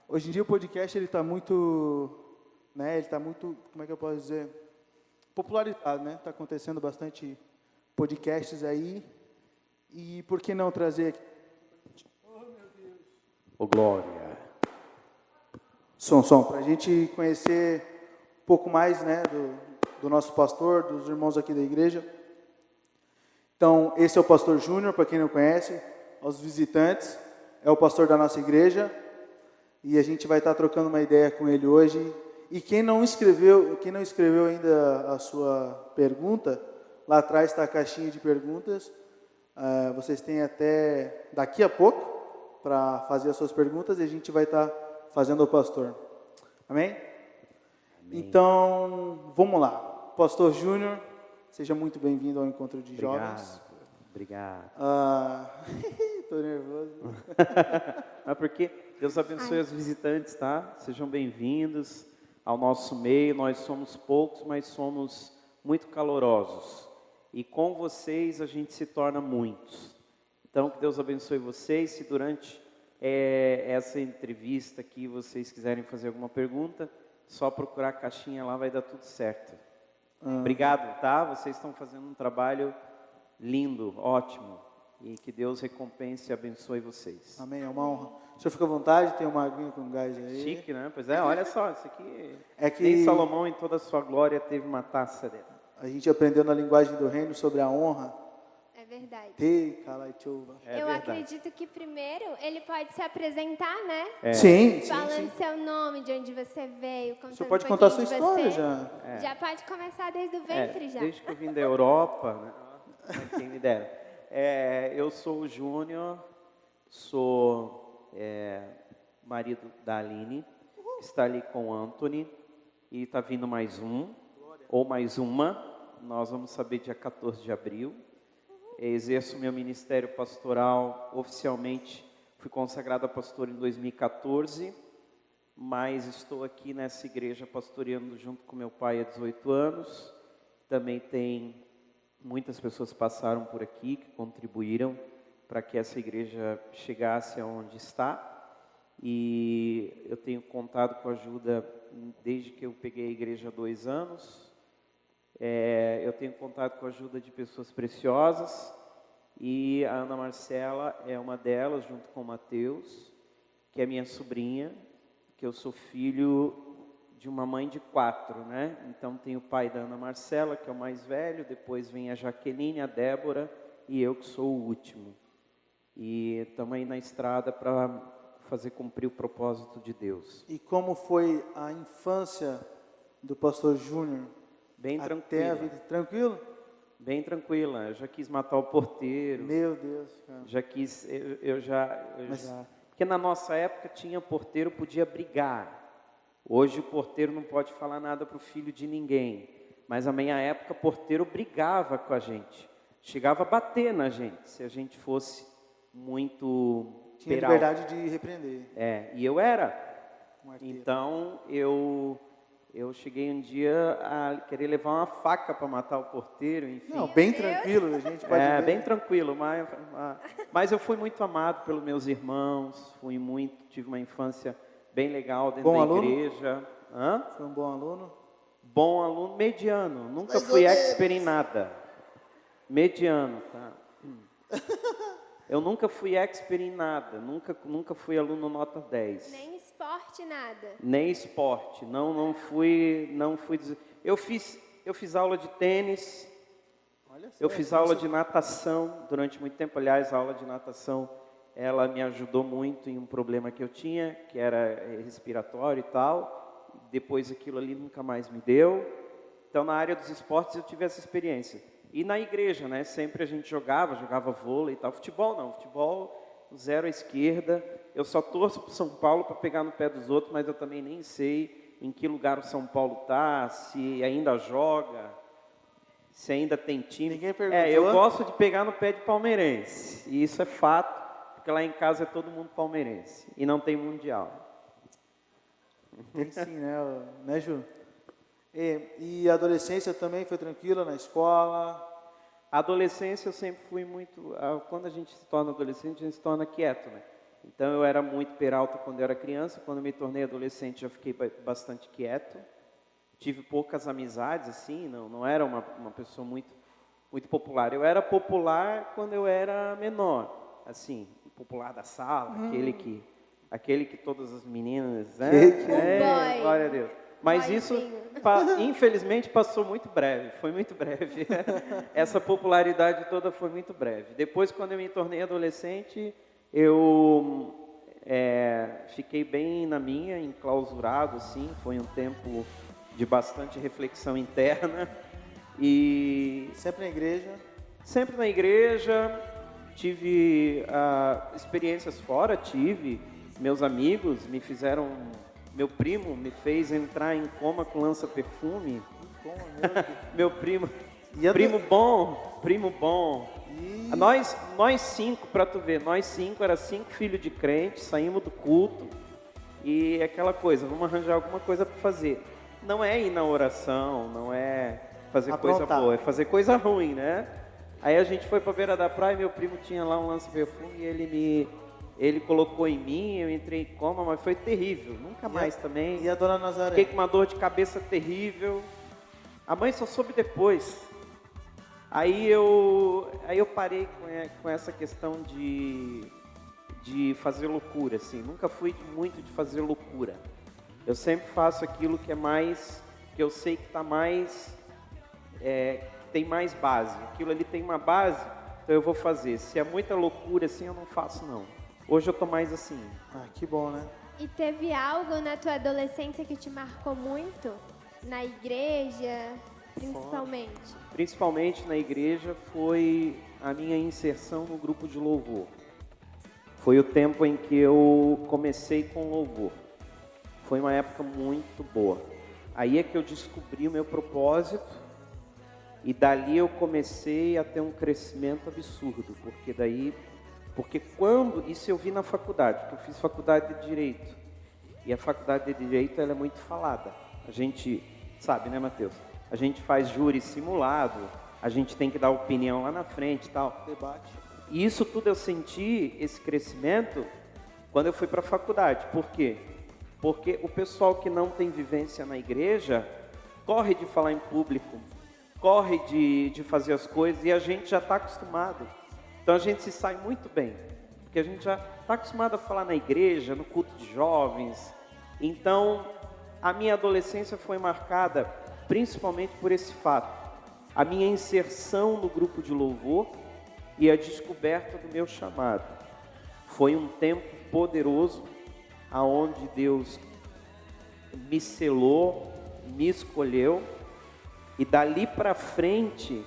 Hoje em dia o podcast ele está muito, né? Ele está muito, como é que eu posso dizer, popularizado, né? Está acontecendo bastante podcasts aí e por que não trazer aqui? Ô, glória. Som, para a gente conhecer um pouco mais, né? Do nosso pastor, dos irmãos aqui da igreja. Então, esse é o pastor Júnior, para quem não conhece, aos visitantes, é o pastor da nossa igreja. E a gente vai estar trocando uma ideia com ele hoje. E quem não escreveu ainda a sua pergunta, lá atrás está a caixinha de perguntas. Vocês têm até daqui a pouco para fazer as suas perguntas e a gente vai estar fazendo ao pastor. Amém? Então, vamos lá. Pastor Júnior, seja muito bem-vindo ao Encontro de Jovens. Obrigado. Estou nervoso. Mas porque Deus abençoe os visitantes, tá? Sejam bem-vindos ao nosso meio. Nós somos poucos, mas somos muito calorosos. E com vocês a gente se torna muitos. Então, que Deus abençoe vocês. Se durante essa entrevista aqui vocês quiserem fazer alguma pergunta, só procurar a caixinha lá, vai dar tudo certo. Obrigado, tá? Vocês estão fazendo um trabalho lindo, ótimo. E que Deus recompense e abençoe vocês. Amém, é uma honra. O senhor fica à vontade, tem uma aguinha com gás aí. Chique, né? Pois é, olha só, isso aqui... É que Nem Salomão, em toda a sua glória, teve uma taça dela. a gente aprendeu na linguagem do reino sobre a honra. É verdade. É Eu acredito que primeiro ele pode se apresentar, né? Sim. Falando seu nome, de onde você veio, contando Você pode um contar a sua pouquinho de história você. já. Já pode começar desde o ventre, já. Desde que eu vim da Europa, né? Quem me dera. Eu sou o Júnior, sou marido da Aline, que está ali com o Anthony, e está vindo mais um, ou mais uma, nós vamos saber dia 14 de abril. Exerço meu ministério pastoral oficialmente, fui consagrado a pastor em 2014, mas estou aqui nessa igreja pastoreando junto com meu pai há 18 anos. Também tem muitas pessoas passaram por aqui, que contribuíram para que essa igreja chegasse aonde está. E eu tenho contado com a ajuda desde que eu peguei a igreja há 2 anos. Eu tenho contado com a ajuda de pessoas preciosas. E a Ana Marcela é uma delas, junto com o Mateus, que é minha sobrinha, que eu sou filho de uma mãe de 4, né? Então tem o pai da Ana Marcela, que é o mais velho, depois vem a Jaqueline, a Débora e eu que sou o último. E estamos aí na estrada para fazer cumprir o propósito de Deus. E como foi a infância do pastor Júnior? Bem Até tranquila. a vida tranquilo? Bem tranquila. Eu já quis matar o porteiro. Meu Deus, cara. Já quis, eu já... Porque na nossa época tinha porteiro, podia brigar. Hoje o porteiro não pode falar nada para o filho de ninguém. Mas na minha época, o porteiro brigava com a gente. Chegava a bater na gente, se a gente fosse muito Tinha peralta. liberdade de repreender. E eu era. Um arteiro. Então, eu cheguei um dia a querer levar uma faca para matar o porteiro, enfim. Não, bem tranquilo, a gente pode ver. Bem tranquilo, mas eu fui muito amado pelos meus irmãos, tive uma infância bem legal dentro da igreja. Foi um bom aluno? Bom aluno, mediano. Nunca fui expert em nada. Mediano, tá? Eu nunca fui expert em nada. Nunca fui aluno nota 10. Nem esporte, nada. Nem esporte. Não fui. Eu fiz aula de tênis. Olha só, Eu fiz aula de natação durante muito tempo. Aliás, a aula de natação, ela me ajudou muito em um problema que eu tinha, que era respiratório e tal. Depois aquilo ali nunca mais me deu. Então, na área dos esportes, eu tive essa experiência. E na igreja, né? Sempre a gente jogava vôlei e tal. Futebol não, futebol zero à esquerda. Eu só torço para o São Paulo para pegar no pé dos outros, mas eu também nem sei em que lugar o São Paulo está, se ainda joga, se ainda tem time. Ninguém perguntou. Eu gosto de pegar no pé de palmeirense. E isso é fato, porque lá em casa é todo mundo palmeirense. E não tem mundial. Tem sim, né, Ju? E a adolescência também foi tranquila na escola? A adolescência eu sempre fui muito... Quando a gente se torna adolescente, a gente se torna quieto, né? Então eu era muito peralta quando eu era criança, quando eu me tornei adolescente já fiquei bastante quieto. Tive poucas amizades, assim, não era uma pessoa muito popular. Eu era popular quando eu era menor, assim, popular da sala, aquele que todas as meninas, né? boy. Glória a Deus. Mas Boyzinho. isso, infelizmente, passou muito breve, foi muito breve. Essa popularidade toda foi muito breve. Depois, quando eu me tornei adolescente, eu fiquei bem na minha, enclausurado, assim, foi um tempo de bastante reflexão interna. E Sempre na igreja. sempre na igreja, tive experiências fora, meus amigos me fizeram, meu primo me fez entrar em coma com lança-perfume, Como, meu Deus. meu primo, E a primo bom, E- nós 5, para tu ver, nós 5, era 5 filhos de crente, saímos do culto, e aquela coisa, vamos arranjar alguma coisa para fazer, não é ir na oração, não é fazer coisa Aprontar. boa, é fazer coisa ruim, né? Aí a gente foi para a beira da praia, meu primo tinha lá um lança-perfume e ele colocou em mim, eu entrei em coma, mas foi terrível. Nunca mais também. E a dona Nazaré? Fiquei com uma dor de cabeça terrível. A mãe só soube depois. Aí eu parei com essa questão de fazer loucura, assim. Nunca fui muito de fazer loucura. Eu sempre faço aquilo que é mais, que eu sei que está mais, tem mais base. Aquilo ali tem uma base, então eu vou fazer. Se é muita loucura assim, eu não faço não. Hoje eu tô mais assim. Ah, que bom, né? E teve algo na tua adolescência que te marcou muito? Na igreja, principalmente? Principalmente na igreja foi a minha inserção no grupo de louvor. Foi o tempo em que eu comecei com louvor. Foi uma época muito boa. Aí é que eu descobri o meu propósito e dali eu comecei a ter um crescimento absurdo, porque quando, isso eu vi na faculdade, porque eu fiz faculdade de Direito, e a faculdade de Direito ela é muito falada, a gente sabe, né, Mateus? A gente faz júri simulado, a gente tem que dar opinião lá na frente e tal. Debate. E isso tudo eu senti, esse crescimento, quando eu fui para a faculdade. Por quê? Porque o pessoal que não tem vivência na igreja, corre de falar em público, corre de fazer as coisas, e a gente já está acostumado. Então a gente se sai muito bem, porque a gente já está acostumado a falar na igreja, no culto de jovens. Então, a minha adolescência foi marcada principalmente por esse fato. A minha inserção no grupo de louvor e a descoberta do meu chamado. Foi um tempo poderoso, aonde Deus me selou, me escolheu, e dali para frente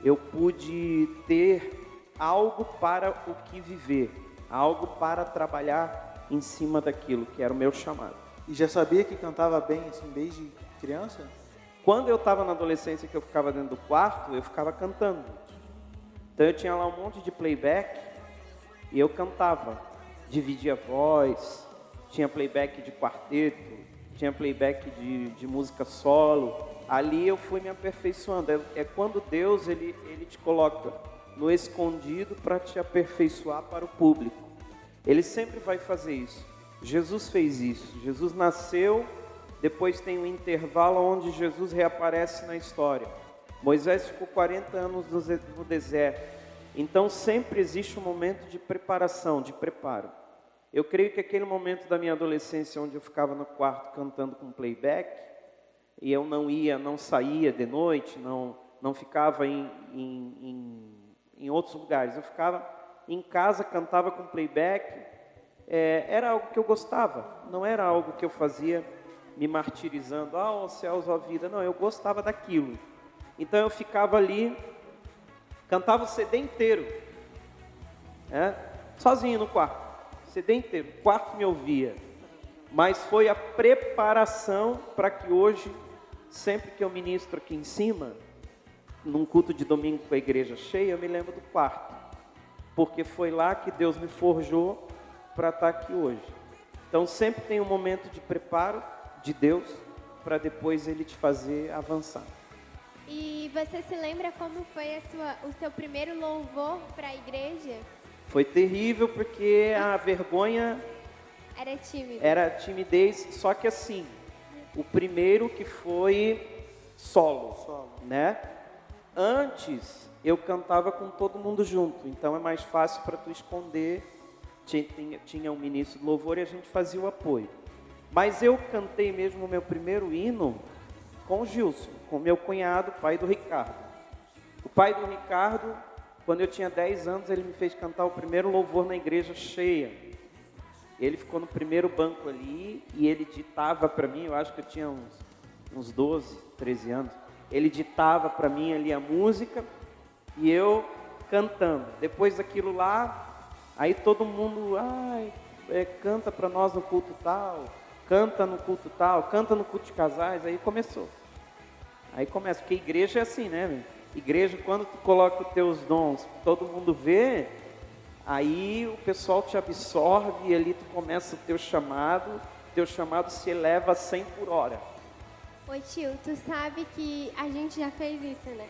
eu pude ter algo para o que viver, algo para trabalhar em cima daquilo que era o meu chamado. E já sabia que cantava bem, assim, desde criança? Quando eu estava na adolescência, que eu ficava dentro do quarto, eu ficava cantando. Então eu tinha lá um monte de playback e eu cantava, dividia a voz, tinha playback de quarteto, tinha playback de música solo. Ali eu fui me aperfeiçoando. É quando Deus ele te coloca no escondido para te aperfeiçoar para o público. Ele sempre vai fazer isso. Jesus fez isso. Jesus nasceu, depois tem um intervalo onde Jesus reaparece na história. Moisés ficou 40 anos no deserto. Então sempre existe um momento de preparação, de preparo. Eu creio que aquele momento da minha adolescência onde eu ficava no quarto cantando com playback, e eu não saía de noite, não ficava em outros lugares, eu ficava em casa, cantava com playback, era algo que eu gostava, não era algo que eu fazia me martirizando, ó céus, ó vida, não, eu gostava daquilo. Então eu ficava ali, cantava o CD inteiro, sozinho no quarto, CD inteiro, o quarto me ouvia, mas foi a preparação para que hoje, sempre que eu ministro aqui em cima, num culto de domingo com a igreja cheia, eu me lembro do quarto, porque foi lá que Deus me forjou para estar aqui hoje. Então sempre tem um momento de preparo de Deus, para depois Ele te fazer avançar. E você se lembra como foi o seu primeiro louvor para a igreja? Foi terrível porque a vergonha Era tímido. era timidez, só que assim, o primeiro que foi solo, né? Antes eu cantava com todo mundo junto, então é mais fácil para tu esconder. Tinha um ministro do louvor e a gente fazia o apoio. Mas eu cantei mesmo o meu primeiro hino com o Gilson, com meu cunhado, pai do Ricardo. O pai do Ricardo, quando eu tinha 10 anos, ele me fez cantar o primeiro louvor na igreja cheia. Ele ficou no primeiro banco ali e ele ditava para mim, eu acho que eu tinha uns 12, 13 anos. Ele ditava para mim ali a música e eu cantando. Depois daquilo lá, aí todo mundo, canta para nós no culto tal, canta no culto tal, canta no culto de casais, aí começou. Aí começa, porque igreja é assim, né, meu? Igreja, quando tu coloca os teus dons, todo mundo vê, aí o pessoal te absorve e ali tu começa o teu chamado se eleva a 100 por hora. Ô tio, tu sabe que a gente já fez isso, né?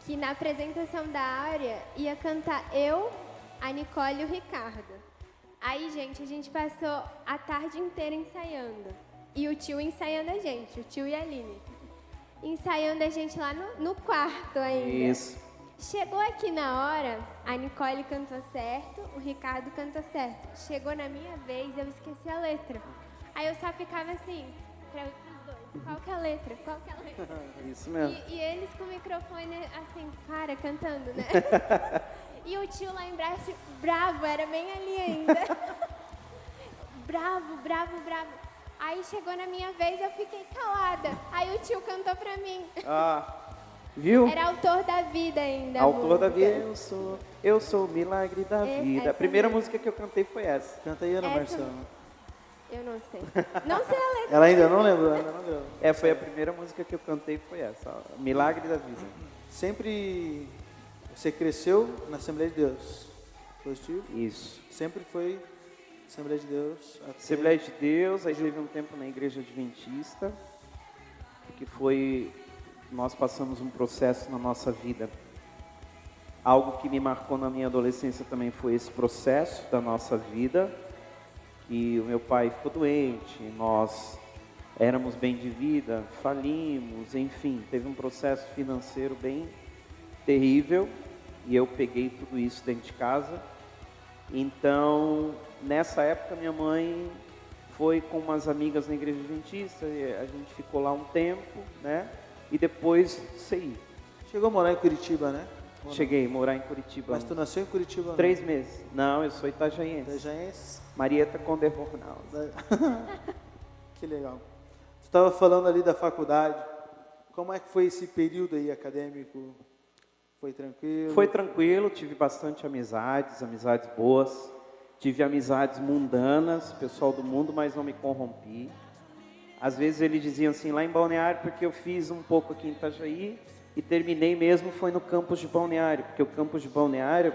Que na apresentação da Áurea ia cantar eu, a Nicole e o Ricardo. Aí, gente, a gente passou a tarde inteira ensaiando. E o tio ensaiando a gente, o tio e a Aline. Ensaiando a gente lá no quarto ainda. Isso. Chegou aqui na hora, a Nicole cantou certo, o Ricardo cantou certo. Chegou na minha vez, eu esqueci a letra. Aí eu só ficava assim, para os dois, qual que é a letra? Qual que é a letra? Isso mesmo. E eles com o microfone assim, cantando, né? E o tio lá embaixo, bravo, era bem ali ainda. Bravo, bravo, bravo. Aí chegou na minha vez, eu fiquei calada. Aí o tio cantou pra mim. Viu? Era autor da vida ainda. Autor da música. vida, eu sou o milagre da vida. essa A primeira mesmo. música que eu cantei foi essa. Canta aí, Ana Essa- Marcela. Eu não sei. Não sei a letra. Ela ainda não lembrou, ainda não lembro. Foi a primeira música que eu cantei foi essa, ó, Milagre da Vida. Sempre você cresceu na Assembleia de Deus. Positivo? Isso. Sempre foi Assembleia de Deus. até- Assembleia de Deus, aí teve um tempo na Igreja Adventista, que foi, nós passamos um processo na nossa vida. Algo que me marcou na minha adolescência também foi esse processo da nossa vida, que o meu pai ficou doente, nós éramos bem de vida, falimos, enfim, teve um processo financeiro bem terrível, e eu peguei tudo isso dentro de casa. Então, nessa época, minha mãe foi com umas amigas na igreja adventista, e a gente ficou lá um tempo, né? E depois saí. Chegou a morar em Curitiba, né? Ou não? Cheguei a morar em Curitiba. Mas tu nasceu em Curitiba? 3 meses. Não, eu sou itajaiense. Itajaense? Marieta Conderbornal. Que legal. Tu estava falando ali da faculdade. Como é que foi esse período aí acadêmico? Foi tranquilo? Foi tranquilo, tive bastante amizades boas. Tive amizades mundanas, pessoal do mundo, mas não me corrompi. Às vezes eles diziam assim, lá em Balneário, porque eu fiz um pouco aqui em Itajaí e terminei mesmo, foi no campus de Balneário, porque o campus de Balneário,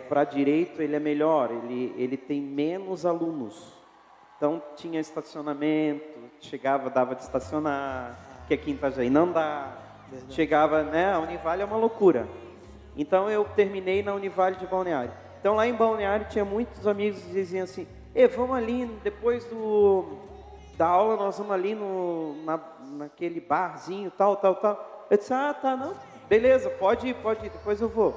para direito, ele é melhor, ele tem menos alunos. Então tinha estacionamento, chegava, dava de estacionar, que aqui em Itajaí não dá. Verdade. Chegava, né, a Univale é uma loucura. Então eu terminei na Univale de Balneário. Então lá em Balneário tinha muitos amigos que diziam assim, vamos ali, depois da aula nós vamos ali naquele barzinho, tal. Eu disse, tá, não, beleza, pode ir, depois eu vou.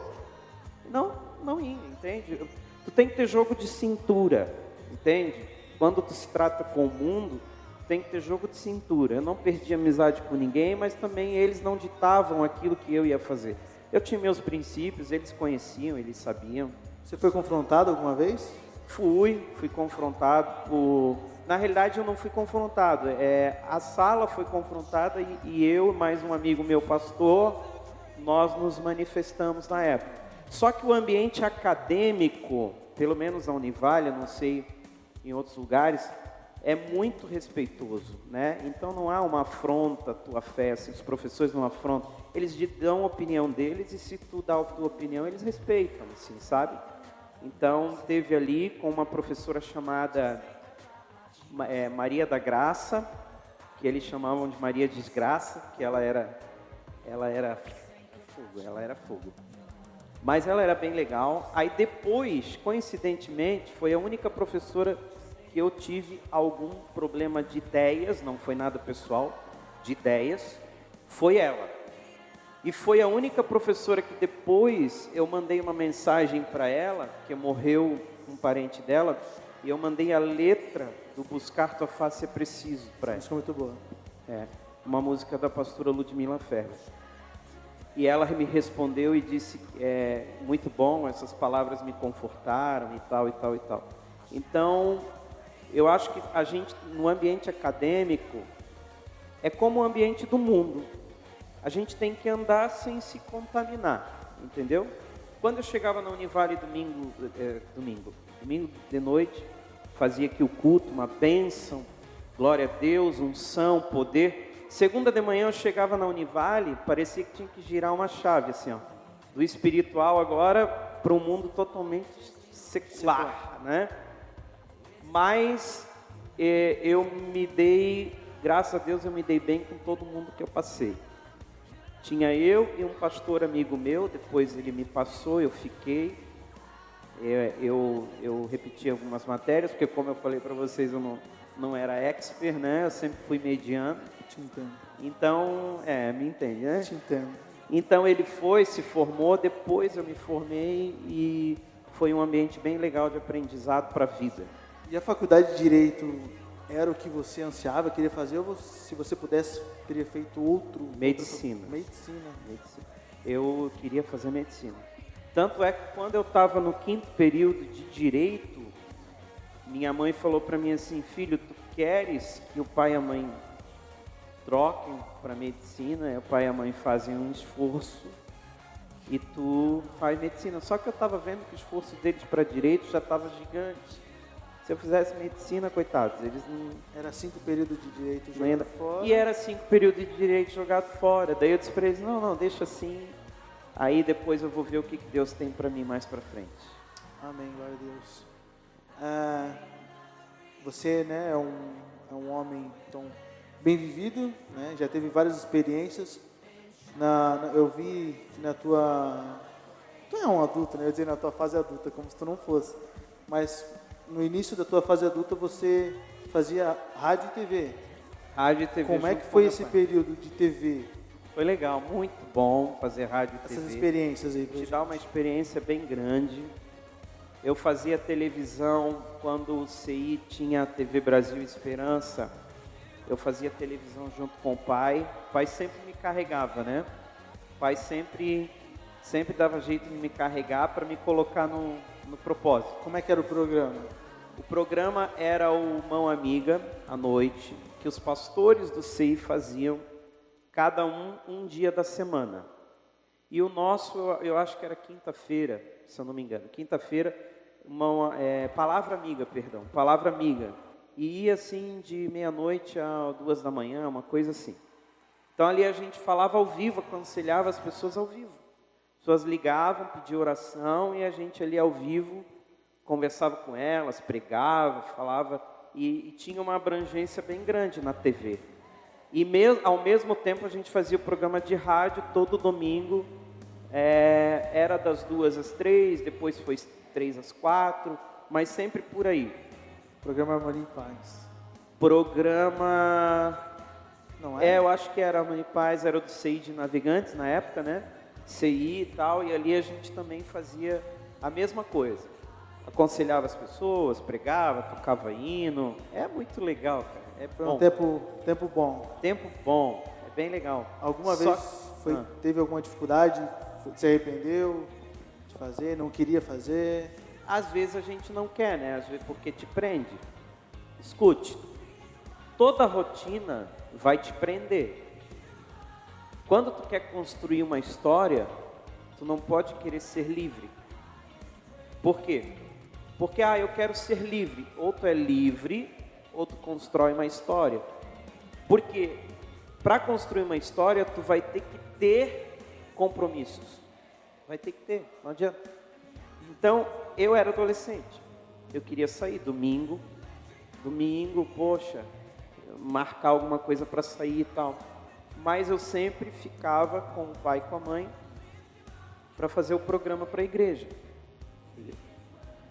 Não ia, entende? Tu tem que ter jogo de cintura, entende? Quando tu se trata com o mundo, tem que ter jogo de cintura. Eu não perdi amizade com ninguém, mas também eles não ditavam aquilo que eu ia fazer. Eu tinha meus princípios, eles conheciam, eles sabiam. Você foi confrontado alguma vez? Fui confrontado por... Na realidade, eu não fui confrontado. A sala foi confrontada e eu, mais um amigo meu pastor, nós nos manifestamos na época. Só que o ambiente acadêmico, pelo menos na Univale, eu não sei em outros lugares, é muito respeitoso, né? Então não há uma afronta à tua fé, assim, os professores não afrontam. Eles dão a opinião deles e se tu dá a tua opinião, eles respeitam, assim, sabe? Então, teve ali com uma professora chamada Maria da Graça, que eles chamavam de Maria Desgraça, que ela era fogo. Mas ela era bem legal. Aí depois, coincidentemente, foi a única professora que eu tive algum problema de ideias, não foi nada pessoal, de ideias, foi ela. E foi a única professora que depois eu mandei uma mensagem para ela, que morreu um parente dela, e eu mandei a letra do Buscar Tua Face é Preciso para ela. Isso é muito boa. É, uma música da pastora Ludmila Ferro. E ela me respondeu e disse, muito bom, essas palavras me confortaram e tal, e tal, e tal. Então, eu acho que a gente, no ambiente acadêmico, é como o ambiente do mundo. A gente tem que andar sem se contaminar, entendeu? Quando eu chegava na Univale domingo de noite, fazia aqui o culto, uma bênção, glória a Deus, unção, poder. Segunda de manhã eu chegava na Univale, parecia que tinha que girar uma chave, assim, ó, do espiritual agora para um mundo totalmente secular, né? Mas eu me dei, graças a Deus, eu me dei bem com todo mundo que eu passei. Tinha eu e um pastor amigo meu, depois ele me passou, eu fiquei. Eu repeti algumas matérias, porque como eu falei para vocês, eu não era expert, né? Eu sempre fui mediano. Te entendo. Então, me entende, né? Te entendo. Então ele se formou, depois eu me formei e foi um ambiente bem legal de aprendizado para a vida. E a faculdade de Direito era o que você ansiava, queria fazer, ou se você pudesse, teria feito outro? Medicina. Medicina. Eu queria fazer medicina. Tanto é que quando eu estava no 5º período de Direito, minha mãe falou para mim assim, filho, tu queres que o pai e a mãe troquem para medicina? O pai e a mãe fazem um esforço e tu faz medicina. Só que eu estava vendo que o esforço deles para Direito já estava gigante. Se eu fizesse medicina, coitados, eles não... Era 5 períodos de Direito não jogado fora. E era 5 períodos de Direito jogado fora. Daí eu disse para eles, não, deixa assim. Aí depois eu vou ver o que Deus tem para mim mais para frente. Amém, glória a Deus. Você, né, é um homem tão bem vivido, né, já teve várias experiências. Eu vi que na tua... Tu é um adulto, né? Eu ia dizer na tua fase adulta, como se tu não fosse. Mas no início da tua fase adulta você fazia rádio e TV. Rádio e TV. Como é que foi esse período de TV? Foi legal, muito bom fazer rádio e TV. Essas experiências aí. Te dá uma experiência bem grande. Eu fazia televisão quando o CI tinha a TV Brasil Esperança. Eu fazia televisão junto com o pai. O pai sempre me carregava, né? O pai sempre dava jeito de me carregar para me colocar no propósito. Como é que era o programa? O programa era o Mão Amiga, à noite, que os pastores do CI faziam, cada um dia da semana. E o nosso, eu acho que era quinta-feira, se eu não me engano. Quinta-feira, Palavra Amiga. E ia assim de meia-noite a 2 da manhã, uma coisa assim. Então ali a gente falava ao vivo, aconselhava as pessoas ao vivo. As pessoas ligavam, pediam oração e a gente ali ao vivo conversava com elas, pregava, falava e tinha uma abrangência bem grande na TV. E ao mesmo tempo a gente fazia o programa de rádio todo domingo, era das 2 às 3, depois foi 3 às 4, mas sempre por aí. Programa Harmonia e Paz. Programa... Não é? Eu acho que era Harmonia e Paz, era do CI de Navegantes na época, né? CI e tal, e ali a gente também fazia a mesma coisa. Aconselhava as pessoas, pregava, tocava hino. É muito legal, cara. Foi um tempo bom. Tempo bom, é bem legal. Alguma vez teve alguma dificuldade? Se arrependeu de fazer? Não queria fazer? Às vezes a gente não quer, né? Às vezes porque te prende. Escute, toda rotina vai te prender. Quando tu quer construir uma história, tu não pode querer ser livre. Por quê? Porque, eu quero ser livre. Ou tu é livre, ou tu constrói uma história. Porque para construir uma história, tu vai ter que ter compromissos. Vai ter que ter, não adianta. Então, eu era adolescente. Eu queria sair domingo, marcar alguma coisa para sair e tal. Mas eu sempre ficava com o pai e com a mãe para fazer o programa para a igreja.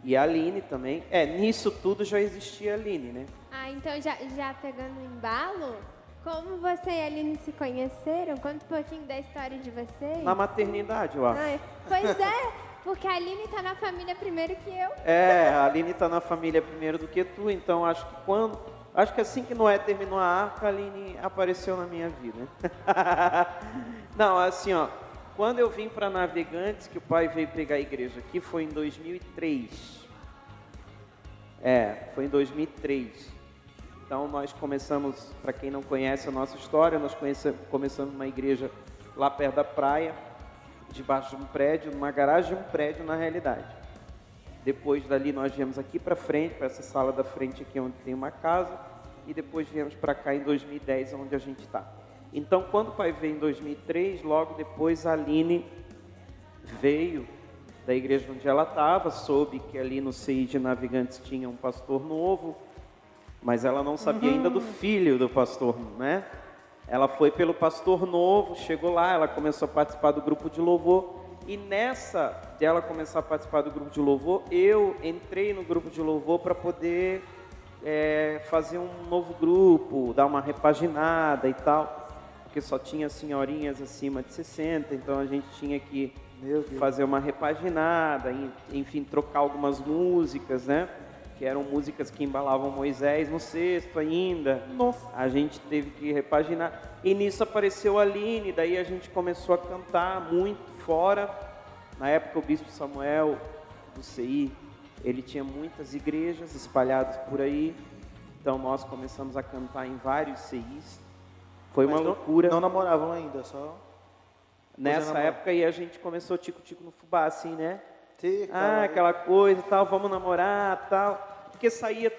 E a Aline também. Nisso tudo já existia a Aline, né? Ah, então já pegando o embalo, como você e a Aline se conheceram? Conta um pouquinho da história de vocês. Na maternidade, eu acho. Pois é, porque a Aline tá na família primeiro que eu. A Aline está na família primeiro do que tu, então acho que assim que Noé terminou a arca, a Aline apareceu na minha vida. Não, assim, ó, quando eu vim para Navegantes, que o pai veio pegar a igreja aqui, foi em 2003. Foi em 2003. Então nós começamos, para quem não conhece a nossa história, nós começamos uma igreja lá perto da praia, debaixo de um prédio, numa garagem de um prédio na realidade. Depois dali nós viemos aqui para frente, para essa sala da frente aqui onde tem uma casa, e depois viemos para cá em 2010, onde a gente está. Então quando o pai veio em 2003, logo depois a Aline veio da igreja onde ela estava, soube que ali no CI de Navegantes tinha um pastor novo, mas ela não sabia ainda do filho do pastor, né? Ela foi pelo pastor novo, chegou lá, ela começou a participar do grupo de louvor. E nessa dela começar a participar do grupo de louvor, eu entrei no grupo de louvor para poder fazer um novo grupo, dar uma repaginada e tal. Porque só tinha senhorinhas acima de 60, então a gente tinha que fazer uma repaginada, enfim, trocar algumas músicas, né? Que eram músicas que embalavam Moisés no cesto ainda. Nossa. A gente teve que repaginar. E nisso apareceu a Aline, daí a gente começou a cantar muito fora. Na época o bispo Samuel, do CI, ele tinha muitas igrejas espalhadas por aí. Então nós começamos a cantar em vários CIs. Foi uma loucura. Não namoravam ainda, só... Nessa época aí a gente começou tico-tico no fubá, assim, né? Cara, Aquela coisa e tal, vamos namorar e tal. Porque saía,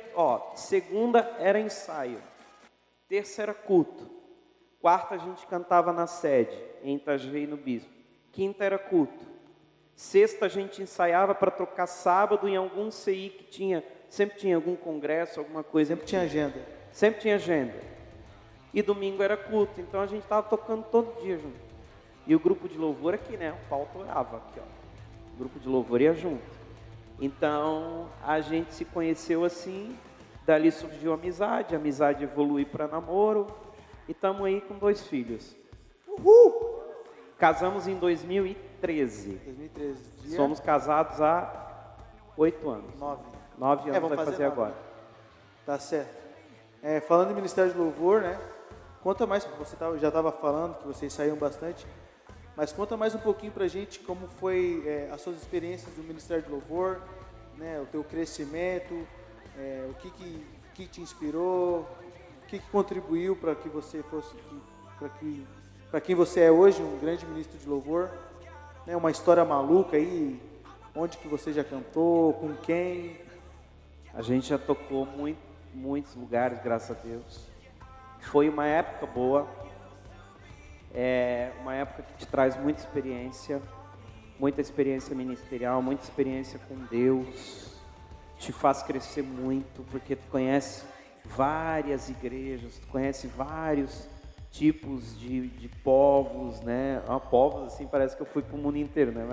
segunda era ensaio, terça era culto, quarta a gente cantava na sede, em Itajaí no Bispo, quinta era culto, sexta a gente ensaiava para tocar sábado em algum CI que sempre tinha algum congresso, alguma coisa. Sempre tinha agenda. Sempre tinha agenda. E domingo era culto, então a gente estava tocando todo dia junto. E o grupo de louvor aqui, né? O pau torava aqui, ó. O grupo de louvor ia junto. Então, a gente se conheceu assim, dali surgiu a amizade evolui para namoro, e estamos aí com 2 filhos. Uhul! Casamos em 2013. 2013. Somos casados há 8 anos. 9 anos vai fazer agora. Tá certo. Falando em Ministério de Louvor, né? Conta mais, você já estava falando que vocês saíam bastante, mas conta mais um pouquinho pra gente como foi as suas experiências do Ministério de Louvor, né? O teu crescimento, o que te inspirou, o que contribuiu para que você fosse, para quem você é hoje, um grande ministro de louvor, né? Uma história maluca aí, onde que você já cantou, com quem? A gente já tocou muitos lugares, graças a Deus. Foi uma época boa, uma época que te traz muita experiência ministerial, muita experiência com Deus, te faz crescer muito, porque tu conhece várias igrejas, tu conhece vários tipos de povos, né? Povos assim, parece que eu fui pro mundo inteiro, né?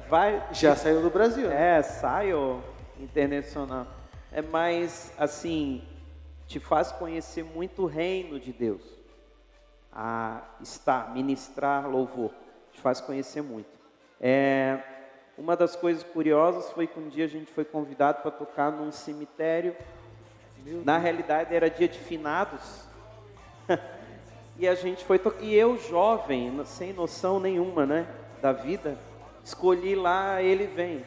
Mas já saiu do Brasil, né? Saio internacional. Mas assim, te faz conhecer muito o reino de Deus. Ministrar louvor, te faz conhecer muito. Uma das coisas curiosas foi que um dia a gente foi convidado para tocar num cemitério. Na realidade era dia de finados. E a gente foi tocar. E eu, jovem, sem noção nenhuma, né, da vida, escolhi lá Ele Vem.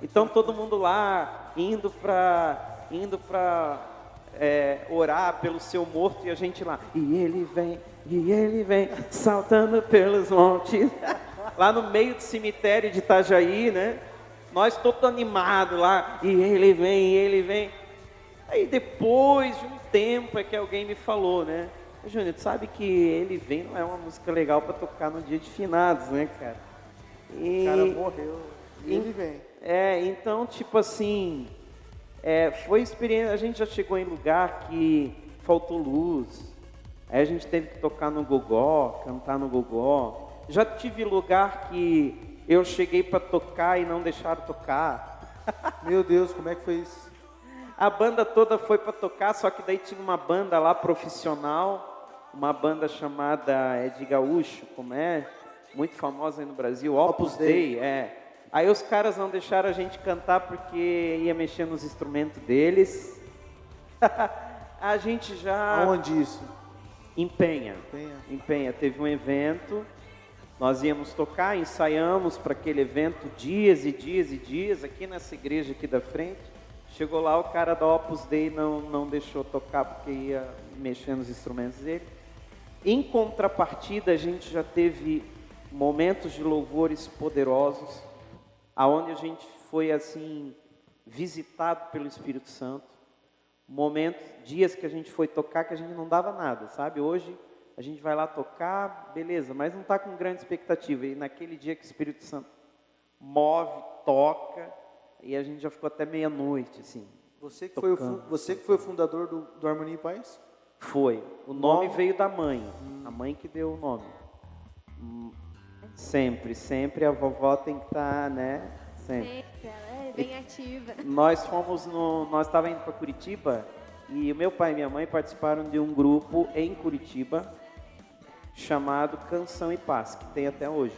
Então todo mundo lá indo para orar pelo seu morto, e a gente lá, e ele vem, saltando pelos montes, lá no meio do cemitério de Itajaí, né? Nós todos animados lá, e ele vem. Aí depois de um tempo é que alguém me falou, né? Júnior, tu sabe que Ele Vem não é uma música legal para tocar no dia de finados, né, cara? O cara morreu, e Ele Vem. Então, tipo assim, foi experiência. A gente já chegou em lugar que faltou luz, aí a gente teve que tocar no gogó, cantar no gogó. Já tive lugar que eu cheguei para tocar e não deixaram tocar. Meu Deus, como é que foi isso? A banda toda foi para tocar, só que daí tinha uma banda lá profissional, uma banda chamada de gaúcho, como é? Muito famosa aí no Brasil, Opus Dei, Aí os caras não deixaram a gente cantar porque ia mexer nos instrumentos deles. A gente já Aonde isso? empenha. Empenha. Teve um evento, nós íamos tocar, ensaiamos para aquele evento dias e dias e dias, aqui nessa igreja aqui da frente. Chegou lá, o cara da Opus Dei não deixou tocar porque ia mexer nos instrumentos dele. Em contrapartida, a gente já teve momentos de louvores poderosos, aonde a gente foi assim visitado pelo Espírito Santo. Momentos, dias que a gente foi tocar que a gente não dava nada, sabe? Hoje a gente vai lá tocar, beleza, mas não está com grande expectativa. E naquele dia que o Espírito Santo move, toca, e a gente já ficou até meia-noite, assim. Você que foi o fundador do Harmonia e Paz? Foi. O nome veio da mãe. A mãe que deu o nome. Sempre a vovó tem que estar, né? Sempre. Ela é bem ativa. Nós estávamos indo para Curitiba e o meu pai e minha mãe participaram de um grupo em Curitiba chamado Canção e Paz, que tem até hoje.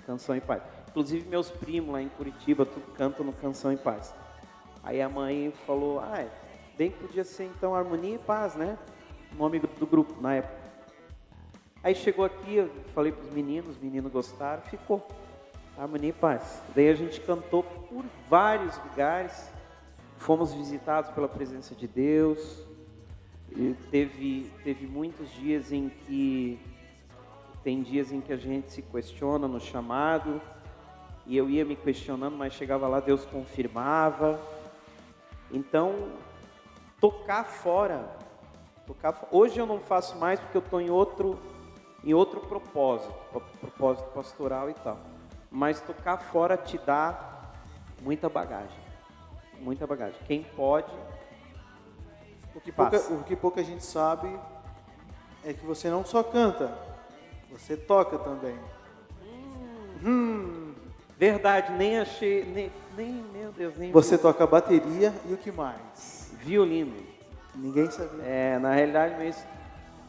Canção e Paz. Inclusive meus primos lá em Curitiba, tudo cantam no Canção e Paz. Aí a mãe falou, bem que podia ser então Harmonia e Paz, né? O nome do grupo na época. Aí chegou aqui, eu falei para os meninos gostaram, ficou. Harmonia e Paz. Daí a gente cantou por vários lugares, fomos visitados pela presença de Deus. E teve muitos dias em que a gente se questiona no chamado, e eu ia me questionando, mas chegava lá, Deus confirmava. Então, tocar fora. Hoje eu não faço mais porque eu estou em outro propósito pastoral e tal. Mas tocar fora te dá muita bagagem. Muita bagagem. Quem pode, O que pouca gente sabe é que você não só canta, você toca também. Verdade, nem achei, meu Deus, nem Você toca bateria e o que mais? violino. Ninguém sabia. Na realidade,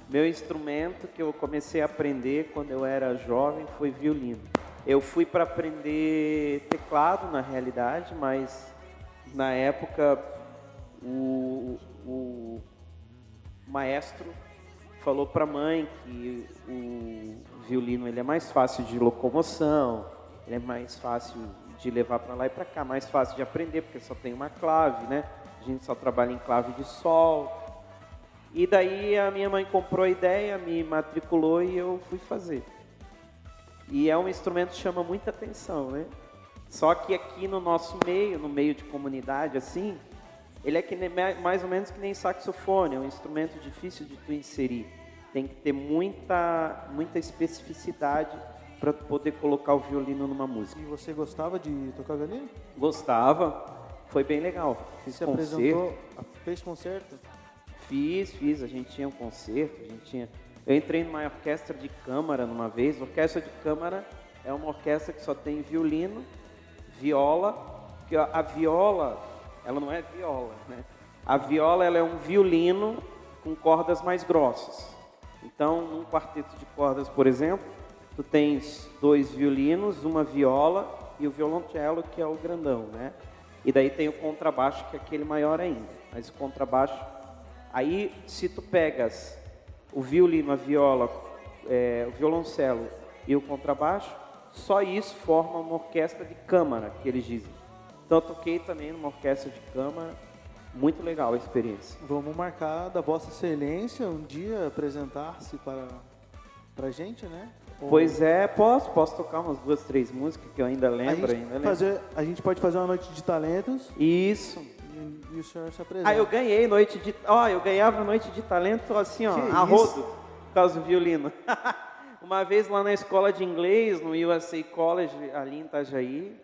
meu instrumento que eu comecei a aprender quando eu era jovem foi violino. Eu fui para aprender teclado, na realidade, mas na época o maestro falou para a mãe que o violino ele é mais fácil de locomoção, ele é mais fácil de levar para lá e para cá, mais fácil de aprender, porque só tem uma clave, né? A gente só trabalha em clave de sol. E daí a minha mãe comprou a ideia, me matriculou e eu fui fazer. E é um instrumento que chama muita atenção, né? Só que aqui no nosso meio, no meio de comunidade, assim, ele é mais ou menos que nem saxofone, é um instrumento difícil de tu inserir. Tem que ter muita especificidade para poder colocar o violino numa música. E você gostava de tocar violino? Gostava, foi bem legal. Fiz Você concerto. apresentou, fez concerto? Fiz, a gente tinha um concerto, Eu entrei numa orquestra de câmara numa vez. Orquestra de câmara é uma orquestra que só tem violino, viola, porque a viola, ela não é viola, né? A viola, ela é um violino com cordas mais grossas. Então, num quarteto de cordas, por exemplo, tu tens 2 violinos, uma viola e o violoncelo, que é o grandão, né? E daí tem o contrabaixo, que é aquele maior ainda. Mas o contrabaixo... Aí, se tu pegas o violino, a viola, o violoncelo e o contrabaixo, só isso forma uma orquestra de câmara, que eles dizem. Então, eu toquei também numa orquestra de câmara. Muito legal a experiência. Vamos marcar da Vossa Excelência um dia apresentar-se para a gente, né? Pois é, posso tocar umas 2, 3 músicas que eu ainda lembro. A gente pode fazer uma noite de talentos. Isso. E o senhor se apresenta. Eu ganhei eu ganhava noite de talento assim, ó, Que a rodo, isso? por causa do violino. Uma vez lá na escola de inglês, no USA College, ali em Itajaí,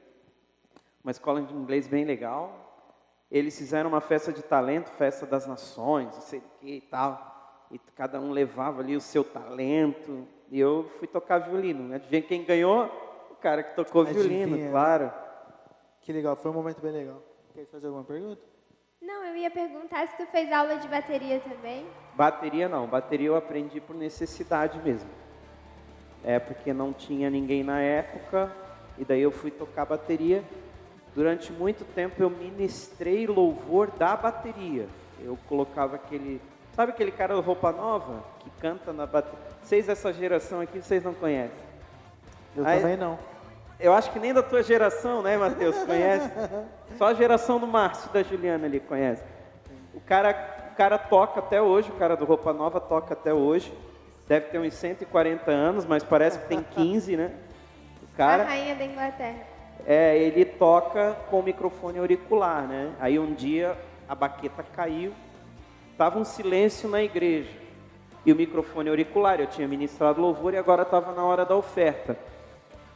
uma escola de inglês bem legal, eles fizeram uma festa de talento, festa das nações, não sei o que e tal, e cada um levava ali o seu talento, e eu fui tocar violino, né? Adivinha quem ganhou? O cara que tocou Adivinha, violino, né? claro. Que legal, foi um momento bem legal. Quer fazer alguma pergunta? Não, eu ia perguntar se tu fez aula de bateria também. Bateria não, bateria eu aprendi por necessidade mesmo. É porque não tinha ninguém na época, e daí eu fui tocar bateria. Durante muito tempo eu ministrei louvor da bateria. Eu colocava aquele... Sabe aquele cara do Roupa Nova? Que canta na bateria? Vocês dessa geração aqui, vocês não conhecem? Eu Aí- também não. Eu acho que nem da tua geração, né, Matheus? Conhece? Só a geração do Márcio e da Juliana ali conhece. O cara toca até hoje, o cara do Roupa Nova toca até hoje. Deve ter uns 140 anos, mas parece que tem 15, né? O A cara, rainha da Inglaterra. ele toca com microfone auricular, né? Aí um dia a baqueta caiu, tava um silêncio na igreja. E o microfone auricular, eu tinha ministrado louvor e agora estava na hora da oferta.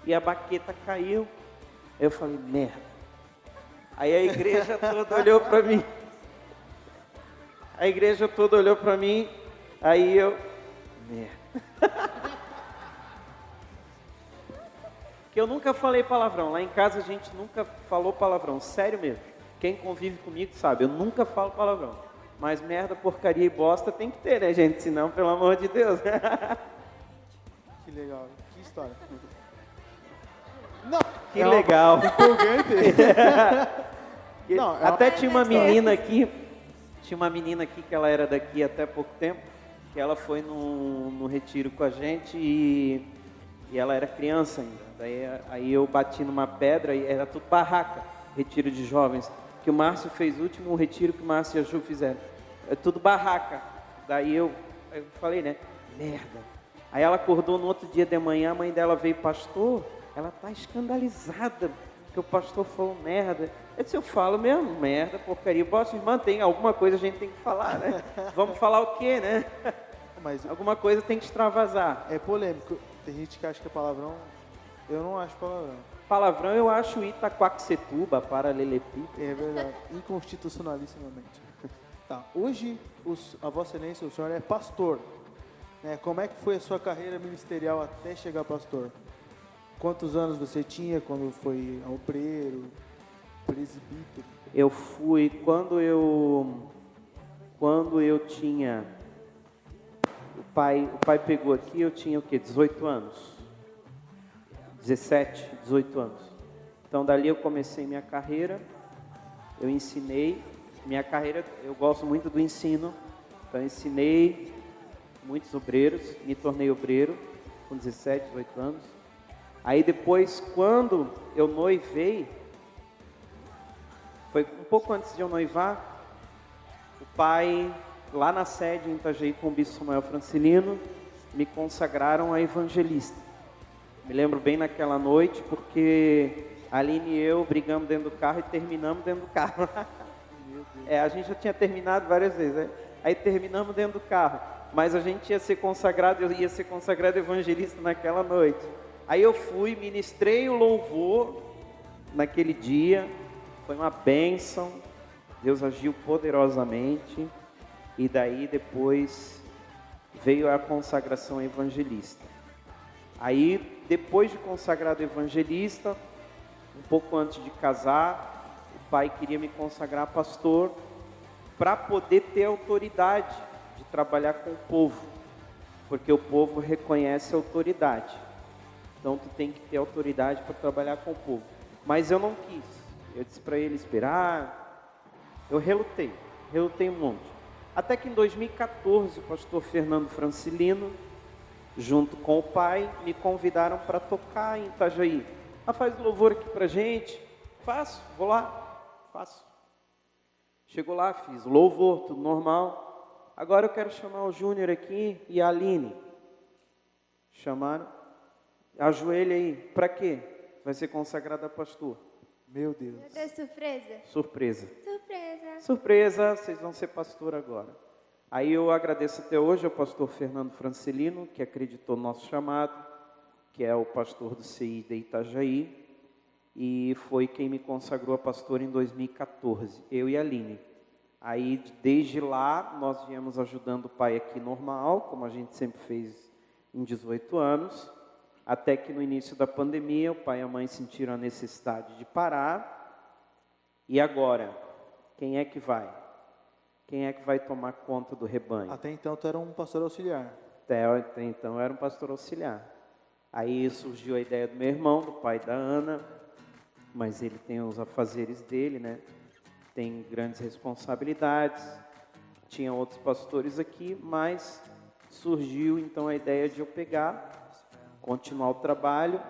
E a baqueta caiu. Eu falei, merda. Aí a igreja toda olhou para mim. A igreja toda olhou para mim. Aí eu, merda. Que eu nunca falei palavrão. Lá em casa a gente nunca falou palavrão. Sério mesmo. Quem convive comigo sabe, eu nunca falo palavrão. Mas merda, porcaria e bosta tem que ter, né, gente? Senão, pelo amor de Deus. Que legal, que história. Não, Que legal. empolgante. Não, é uma- Até tinha uma menina aqui que ela era daqui até pouco tempo, que ela foi no retiro com a gente e ela era criança ainda. Aí eu bati numa pedra e era tudo barraca, retiro de jovens, que o Márcio fez o último retiro que o Márcio e a Ju fizeram. É tudo barraca. Daí eu falei, né, merda. Aí ela acordou no outro dia de manhã, a mãe dela veio, pastor, ela tá escandalizada, que o pastor falou merda. Eu disse, eu falo mesmo, merda, porcaria. Bosta, irmã, tem alguma coisa a gente tem que falar, né? Vamos falar o quê, né? Mas Alguma coisa tem que extravasar. é polêmico. Tem gente que acha que é palavrão. Eu não acho palavrão. Palavrão eu acho Itaquaquecetuba, paralelepípedo. É verdade. Inconstitucionalissimamente. Tá. Hoje, a Vossa Excelência, o senhor é pastor. Né? Como é que foi a sua carreira ministerial até chegar a pastor? Quantos anos você tinha quando foi obreiro, presbítero? Eu fui, quando eu tinha, o pai pegou aqui, eu tinha o quê? 18 anos. 17, 18 anos. Então dali eu comecei minha carreira, eu ensinei, minha carreira, eu gosto muito do ensino, então eu ensinei muitos obreiros, me tornei obreiro com 17, 18 anos. Aí depois, quando eu noivei, foi um pouco antes de eu noivar, o pai, lá na sede em Itajaí com o bispo Samuel Francilino, me consagraram a evangelista. Me lembro bem naquela noite, porque a Aline e eu brigamos dentro do carro e terminamos dentro do carro. A gente já tinha terminado várias vezes, né? Aí terminamos dentro do carro, mas a gente ia ser consagrado, eu ia ser consagrado evangelista naquela noite. Aí eu fui, ministrei o louvor naquele dia, foi uma bênção, Deus agiu poderosamente, e daí depois veio a consagração evangelista. Aí, depois de consagrado evangelista, um pouco antes de casar, o pai queria me consagrar pastor para poder ter autoridade de trabalhar com o povo, porque o povo reconhece a autoridade. Então, tu tem que ter autoridade para trabalhar com o povo. Mas eu não quis. Eu disse para ele esperar. Eu relutei um monte. Até que em 2014, o pastor Fernando Francilino, junto com o pai, me convidaram para tocar em Itajaí. Faz o louvor aqui para gente. Faço, vou lá, faço. Chegou lá, fiz o louvor, tudo normal. Agora eu quero chamar o Júnior aqui e a Aline. Chamaram. Ajoelha aí. Para quê? Vai ser consagrada a pastor. Meu Deus. Meu Deus, surpresa. Surpresa. Surpresa. Surpresa, vocês vão ser pastor agora. Aí eu agradeço até hoje ao pastor Fernando Francilino, que acreditou no nosso chamado, que é o pastor do CI de Itajaí, e foi quem me consagrou a pastor em 2014, eu e a Aline. Aí, desde lá, nós viemos ajudando o pai aqui normal, como a gente sempre fez em 18 anos, até que no início da pandemia o pai e a mãe sentiram a necessidade de parar. E agora, quem é que vai? Quem é que vai tomar conta do rebanho? Até então tu era um pastor auxiliar. Até então eu era um pastor auxiliar. Aí surgiu a ideia do meu irmão, do pai da Ana, mas ele tem os afazeres dele, né? Tem grandes responsabilidades. Tinha outros pastores aqui, mas surgiu então a ideia de eu pegar, continuar o trabalho,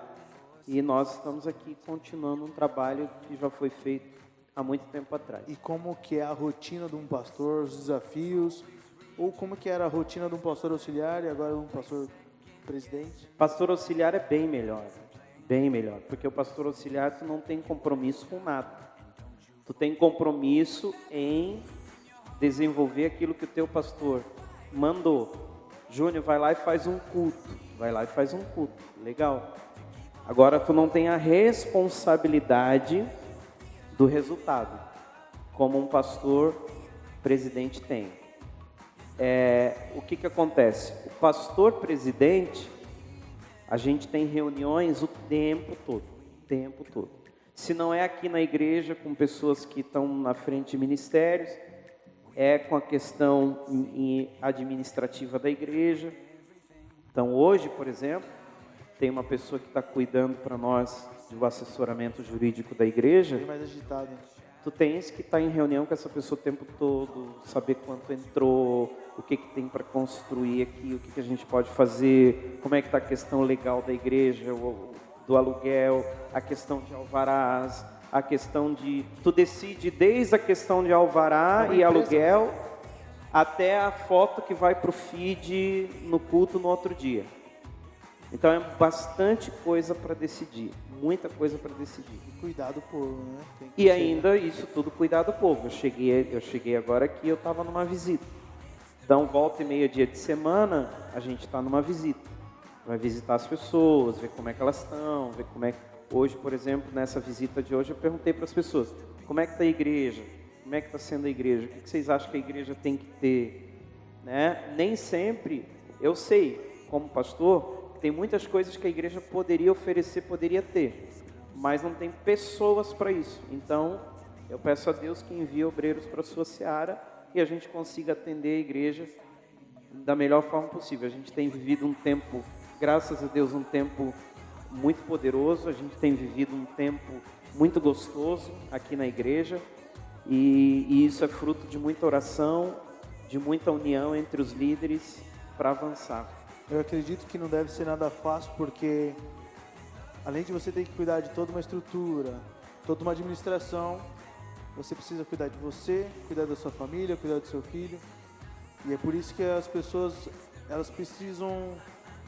e nós estamos aqui continuando um trabalho que já foi feito há muito tempo atrás. E como que é a rotina de um pastor, os desafios, ou como que era a rotina de um pastor auxiliar e agora de um pastor presidente? Pastor auxiliar é bem melhor, porque o pastor auxiliar tu não tem compromisso com nada. Tu tem compromisso em desenvolver aquilo que o teu pastor mandou. Júnior, vai lá e faz um culto. Legal. Agora tu não tem a responsabilidade do resultado, como um pastor presidente tem. O que acontece? O pastor presidente, a gente tem reuniões o tempo todo. Se não é aqui na igreja com pessoas que estão na frente de ministérios, é com a questão administrativa da igreja. Então hoje, por exemplo, tem uma pessoa que está cuidando para nós do assessoramento jurídico da igreja. Bem mais agitado. Tu tens que estar em reunião com essa pessoa o tempo todo, saber quanto entrou, o que tem para construir aqui, o que a gente pode fazer, como é que está a questão legal da igreja, do aluguel, a questão de alvarás, a questão de... Tu decide desde a questão de alvará e aluguel até a foto que vai para o feed no culto no outro dia. Então é bastante coisa para decidir, muita coisa para decidir. E cuidar do povo, né? E ainda isso tudo cuidar do povo. Eu cheguei agora aqui, eu estava numa visita. Então volta e meia, dia de semana, a gente está numa visita. Vai visitar as pessoas, ver como é que elas estão, ver como é que... Hoje, por exemplo, nessa visita de hoje, eu perguntei para as pessoas, como é que está a igreja? Como é que está sendo a igreja? O que vocês acham que a igreja tem que ter? Né? Nem sempre, eu sei, como pastor, tem muitas coisas que a igreja poderia oferecer, poderia ter, mas não tem pessoas para isso. Então, eu peço a Deus que envie obreiros para a sua seara e a gente consiga atender a igreja da melhor forma possível. A gente tem vivido um tempo, graças a Deus, um tempo muito poderoso, a gente tem vivido um tempo muito gostoso aqui na igreja, e isso é fruto de muita oração, de muita união entre os líderes para avançar. Eu acredito que não deve ser nada fácil, porque além de você ter que cuidar de toda uma estrutura, toda uma administração, você precisa cuidar de você, cuidar da sua família, cuidar do seu filho. E é por isso que as pessoas, elas precisam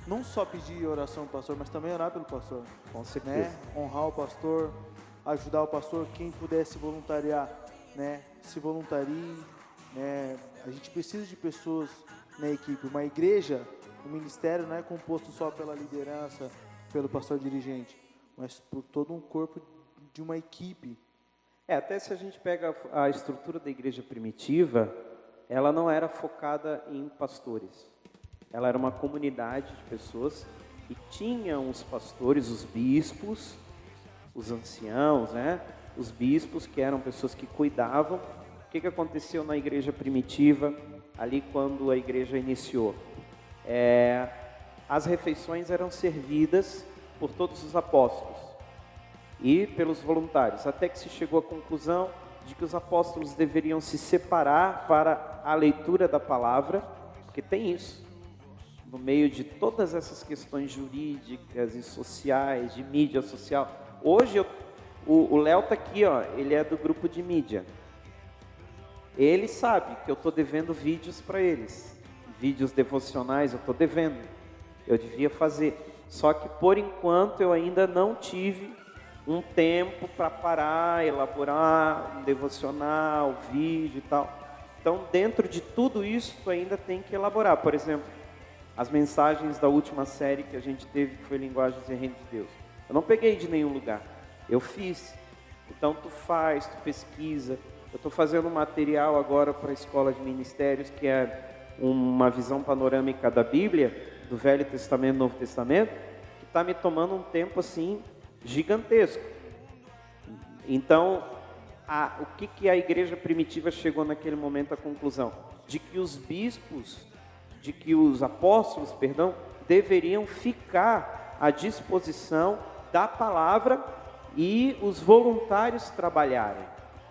não só pedir oração ao pastor, mas também orar pelo pastor. Com certeza. Né? Honrar o pastor, ajudar o pastor, quem puder se voluntariar, né? Se voluntarie. Né? A gente precisa de pessoas na equipe. Uma igreja, um ministério não é composto só pela liderança, pelo pastor dirigente, mas por todo um corpo de uma equipe. Até se a gente pega a estrutura da igreja primitiva, ela não era focada em pastores. Ela era uma comunidade de pessoas e tinham os pastores, os bispos, os anciãos, né? Os bispos, que eram pessoas que cuidavam. O que aconteceu na igreja primitiva, ali quando a igreja iniciou? As refeições eram servidas por todos os apóstolos e pelos voluntários, até que se chegou à conclusão de que os apóstolos deveriam se separar para a leitura da palavra, porque tem isso, no meio de todas essas questões jurídicas e sociais, de mídia social. Hoje, o Léo está aqui, ó, ele é do grupo de mídia. Ele sabe que eu estou devendo vídeos para eles, vídeos devocionais eu estou devendo, eu devia fazer. Só que, por enquanto, eu ainda não tive um tempo para parar, elaborar um devocional, vídeo e tal. Então, dentro de tudo isso, tu ainda tem que elaborar. Por exemplo, as mensagens da última série que a gente teve, que foi Linguagens e Reino de Deus. Eu não peguei de nenhum lugar, eu fiz. Então, tu faz, tu pesquisa. Eu estou fazendo um material agora para a Escola de Ministérios, que é uma visão panorâmica da Bíblia, do Velho Testamento e Novo Testamento, que está me tomando um tempo assim gigantesco. Então, o que a igreja primitiva chegou naquele momento à conclusão? De que os bispos, de que os apóstolos, perdão, deveriam ficar à disposição da palavra e os voluntários trabalharem.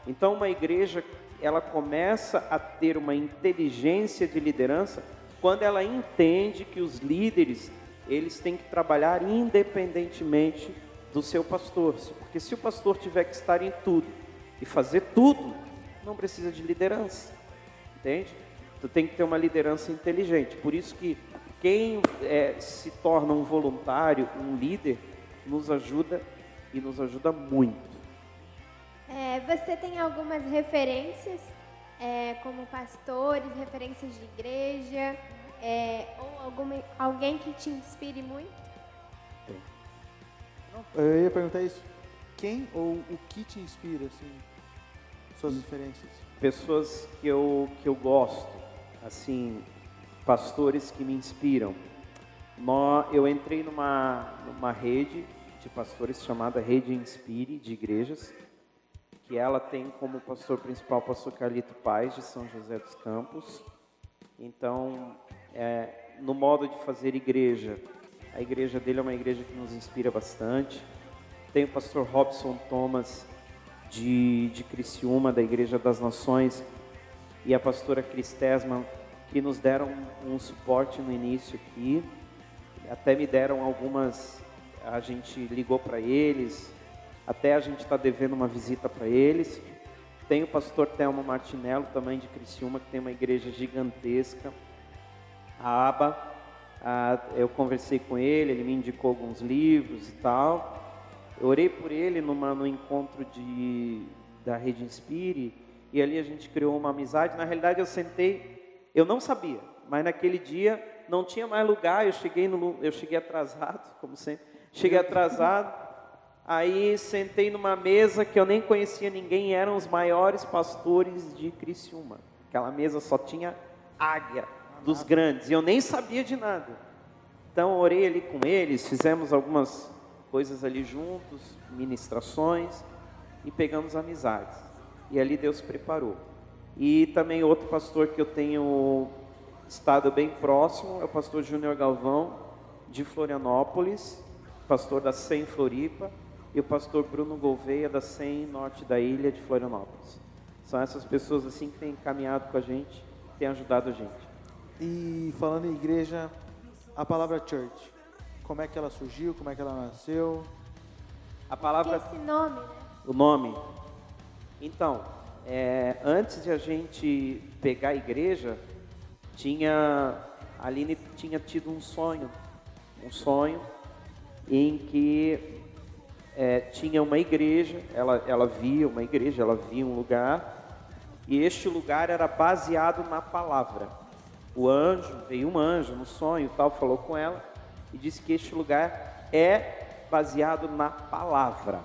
Então, uma igreja, ela começa a ter uma inteligência de liderança quando ela entende que os líderes, eles têm que trabalhar independentemente do seu pastor. Porque se o pastor tiver que estar em tudo e fazer tudo, não precisa de liderança, entende? Tu tem que ter uma liderança inteligente. Por isso que quem se torna um voluntário, um líder, nos ajuda e nos ajuda muito. Você tem algumas referências, como pastores, referências de igreja, ou alguém que te inspire muito? Eu ia perguntar isso. Quem ou o que te inspira, assim, suas referências? Pessoas que eu gosto, assim, pastores que me inspiram. Eu entrei numa rede de pastores chamada Rede Inspire, de igrejas, que ela tem como pastor principal o pastor Carlito Paz, de São José dos Campos. Então, no modo de fazer igreja, a igreja dele é uma igreja que nos inspira bastante. Tem o pastor Robson Thomas, de Criciúma, da Igreja das Nações, e a pastora Cristesma, que nos deram um suporte no início aqui. Até me deram algumas, a gente ligou para eles, até a gente está devendo uma visita para eles. Tem o pastor Telmo Martinello, também de Criciúma, que tem uma igreja gigantesca, a ABA. Eu conversei com ele me indicou alguns livros e tal. Eu orei por ele no encontro da Rede Inspire, e ali a gente criou uma amizade. Na realidade, eu sentei, eu não sabia, mas naquele dia não tinha mais lugar. Eu cheguei atrasado, como sempre. Cheguei atrasado, aí sentei numa mesa que eu nem conhecia ninguém, eram os maiores pastores de Criciúma. Aquela mesa só tinha águia dos grandes, e eu nem sabia de nada. Então, orei ali com eles, fizemos algumas coisas ali juntos, ministrações, e pegamos amizades. E ali Deus preparou. E também outro pastor que eu tenho estado bem próximo é o pastor Júnior Galvão, de Florianópolis, pastor da SEM Floripa, e o pastor Bruno Gouveia, da SEM Norte da Ilha de Florianópolis. São essas pessoas assim que têm caminhado com a gente, têm ajudado a gente. E falando em igreja, a palavra church, como é que ela surgiu, como é que ela nasceu? A palavra... Que esse nome, né? O nome? Então, antes de a gente pegar a igreja, a Aline tinha tido um sonho em que tinha uma igreja, ela via uma igreja, ela via um lugar, e este lugar era baseado na palavra. Veio um anjo no sonho e tal, falou com ela, e disse que este lugar é baseado na palavra.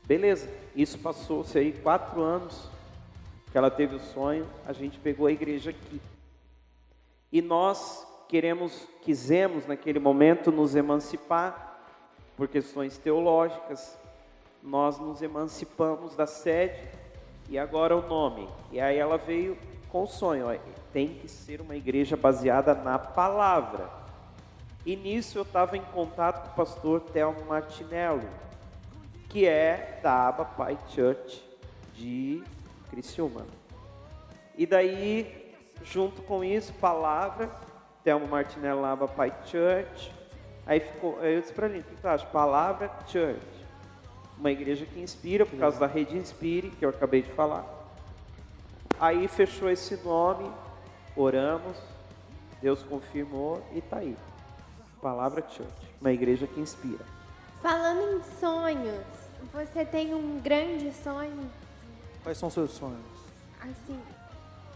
Beleza, isso passou-se aí 4 anos que ela teve o sonho, a gente pegou a igreja aqui. E nós quisemos naquele momento nos emancipar por questões teológicas. Nós nos emancipamos da sede e agora o nome. E aí ela veio com o sonho, tem que ser uma igreja baseada na palavra. E nisso eu estava em contato com o pastor Telmo Martinello, que é da Abba Pai Church de Criciúma. E daí, junto com isso, palavra, Telmo Martinello, Abba Pai Church. Aí eu disse para ele, o que tu acha? Palavra Church. Uma igreja que inspira, por causa da Rede Inspire, que eu acabei de falar. Aí fechou esse nome, oramos, Deus confirmou e está aí. Palavra Church, uma igreja que inspira. Falando em sonhos, você tem um grande sonho? Quais são seus sonhos? Assim,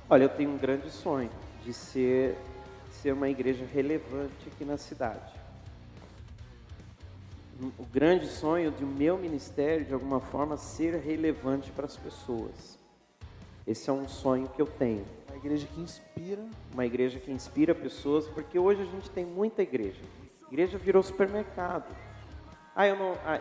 Olha, eu tenho um grande sonho de ser uma igreja relevante aqui na cidade. O grande sonho do meu ministério, de alguma forma, ser relevante para as pessoas. Esse é um sonho que eu tenho. Uma igreja que inspira. Uma igreja que inspira pessoas, porque hoje a gente tem muita igreja. Igreja virou supermercado.